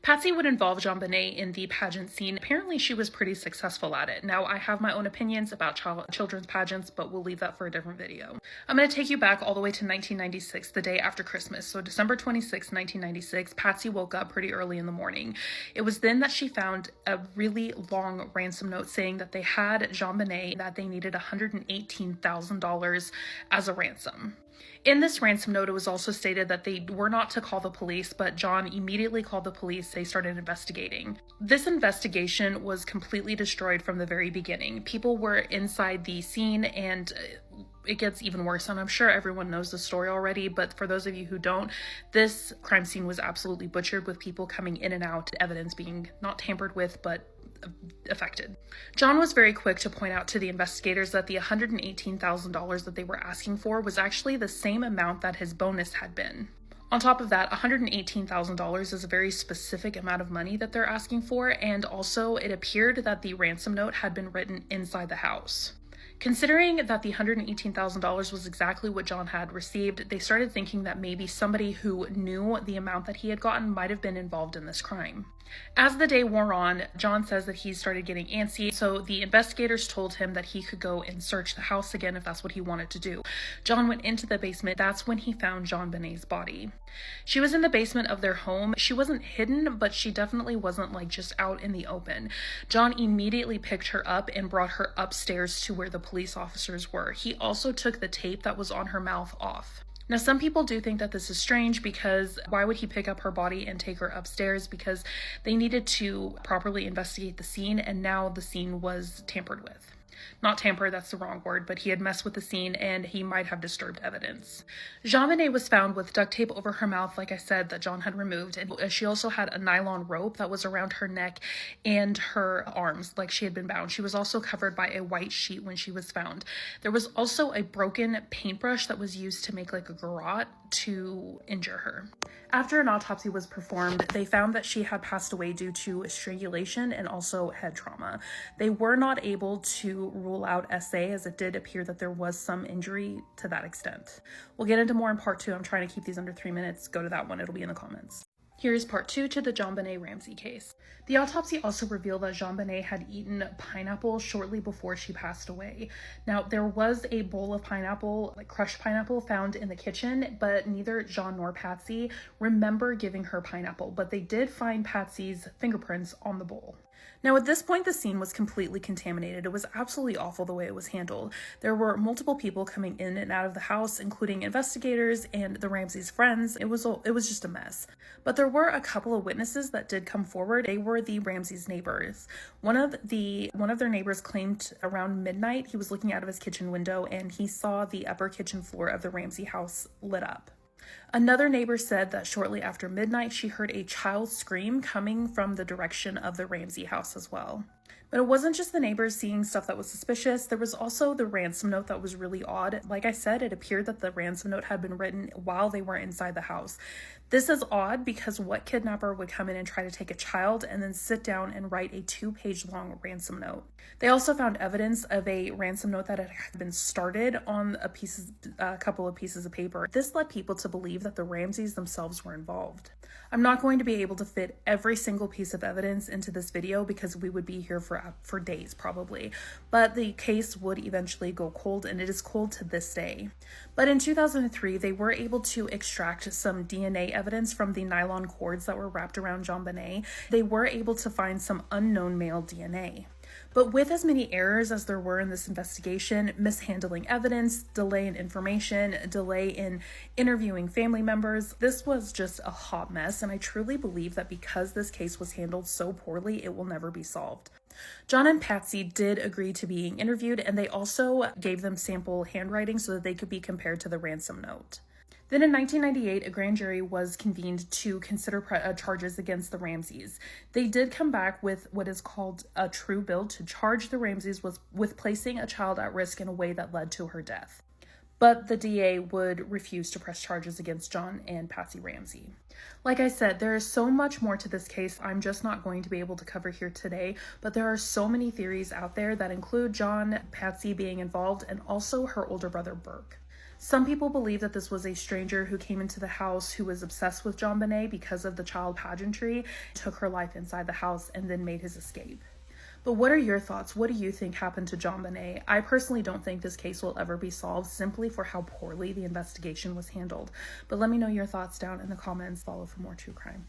[SPEAKER 13] Patsy would involve JonBenet in the pageant scene. Apparently, she was pretty successful at it. Now, I have my own opinions about children's pageants, but we'll leave that for a different video. I'm going to take you back all the way to 1996, the day after Christmas. So December 26, 1996, Patsy woke up pretty early in the morning. It was then that she found a really long ransom note saying that they had JonBenet, that they needed $118,000 as a ransom. In this ransom note, it was also stated that they were not to call the police, but John immediately called the police. They started investigating. This investigation was completely destroyed from the very beginning. People were inside the scene, and it gets even worse, and I'm sure everyone knows the story already, but for those of you who don't, this crime scene was absolutely butchered, with people coming in and out, evidence being not tampered with, but affected. John was very quick to point out to the investigators that the $118,000 that they were asking for was actually the same amount that his bonus had been. On top of that, $118,000 is a very specific amount of money that they're asking for, and also it appeared that the ransom note had been written inside the house. Considering that the $118,000 was exactly what John had received, they started thinking that maybe somebody who knew the amount that he had gotten might have been involved in this crime. As the day wore on, John says that he started getting antsy, so the investigators told him that he could go and search the house again if that's what he wanted to do. John went into the basement. That's when he found JonBenet's body. She was in the basement of their home. She wasn't hidden, but she definitely wasn't just out in the open. John immediately picked her up and brought her upstairs to where the police officers were. He also took the tape that was on her mouth off. Now, some people do think that this is strange, because why would he pick up her body and take her upstairs? Because they needed to properly investigate the scene, and now the scene was tampered with. Not tamper, that's the wrong word, but he had messed with the scene and he might have disturbed evidence. JonBenet was found with duct tape over her mouth, like I said, that John had removed, and she also had a nylon rope that was around her neck and her arms, like she had been bound. She was also covered by a white sheet when she was found. There was also a broken paintbrush that was used to make a garrote to injure her. After an autopsy was performed, they found that she had passed away due to strangulation and also head trauma. They were not able to rule out SA, as it did appear that there was some injury to that extent. We'll get into more in part 2. I'm trying to keep these under 3 minutes. Go to that one. It'll be in the comments. Here's part 2 to the JonBenet Ramsey case. The autopsy also revealed that JonBenet had eaten pineapple shortly before she passed away. Now, there was a bowl of pineapple, like crushed pineapple, found in the kitchen, but neither John nor Patsy remember giving her pineapple, but they did find Patsy's fingerprints on the bowl. Now, at this point, the scene was completely contaminated. It was absolutely awful the way it was handled. There were multiple people coming in and out of the house, including investigators and the Ramseys' friends. It was just a mess. But there were a couple of witnesses that did come forward. They were the Ramseys' neighbors. One of their neighbors claimed around midnight he was looking out of his kitchen window and he saw the upper kitchen floor of the Ramsey house lit up. Another neighbor said that shortly after midnight, she heard a child scream coming from the direction of the Ramsey house as well. But it wasn't just the neighbors seeing stuff that was suspicious. There was also the ransom note that was really odd. Like I said, it appeared that the ransom note had been written while they were inside the house. This is odd because what kidnapper would come in and try to take a child and then sit down and write a 2-page long ransom note? They also found evidence of a ransom note that had been started on a couple of pieces of paper. This led people to believe that the Ramseys themselves were involved. I'm not going to be able to fit every single piece of evidence into this video because we would be here for days probably, but the case would eventually go cold, and it is cold to this day. But in 2003, they were able to extract some DNA evidence from the nylon cords that were wrapped around JonBenet. They were able to find some unknown male DNA. But with as many errors as there were in this investigation, mishandling evidence, delay in information, delay in interviewing family members, this was just a hot mess, and I truly believe that because this case was handled so poorly, it will never be solved. John and Patsy did agree to being interviewed, and they also gave them sample handwriting so that they could be compared to the ransom note. Then in 1998, a grand jury was convened to consider charges against the Ramseys. They did come back with what is called a true bill to charge the Ramseys with placing a child at risk in a way that led to her death. But the DA would refuse to press charges against John and Patsy Ramsey. Like I said, there is so much more to this case I'm just not going to be able to cover here today, but there are so many theories out there that include John, Patsy being involved, and also her older brother Burke. Some people believe that this was a stranger who came into the house who was obsessed with JonBenet because of the child pageantry, took her life inside the house, and then made his escape. But what are your thoughts? What do you think happened to JonBenet? I personally don't think this case will ever be solved simply for how poorly the investigation was handled. But let me know your thoughts down in the comments. Follow for more true crime.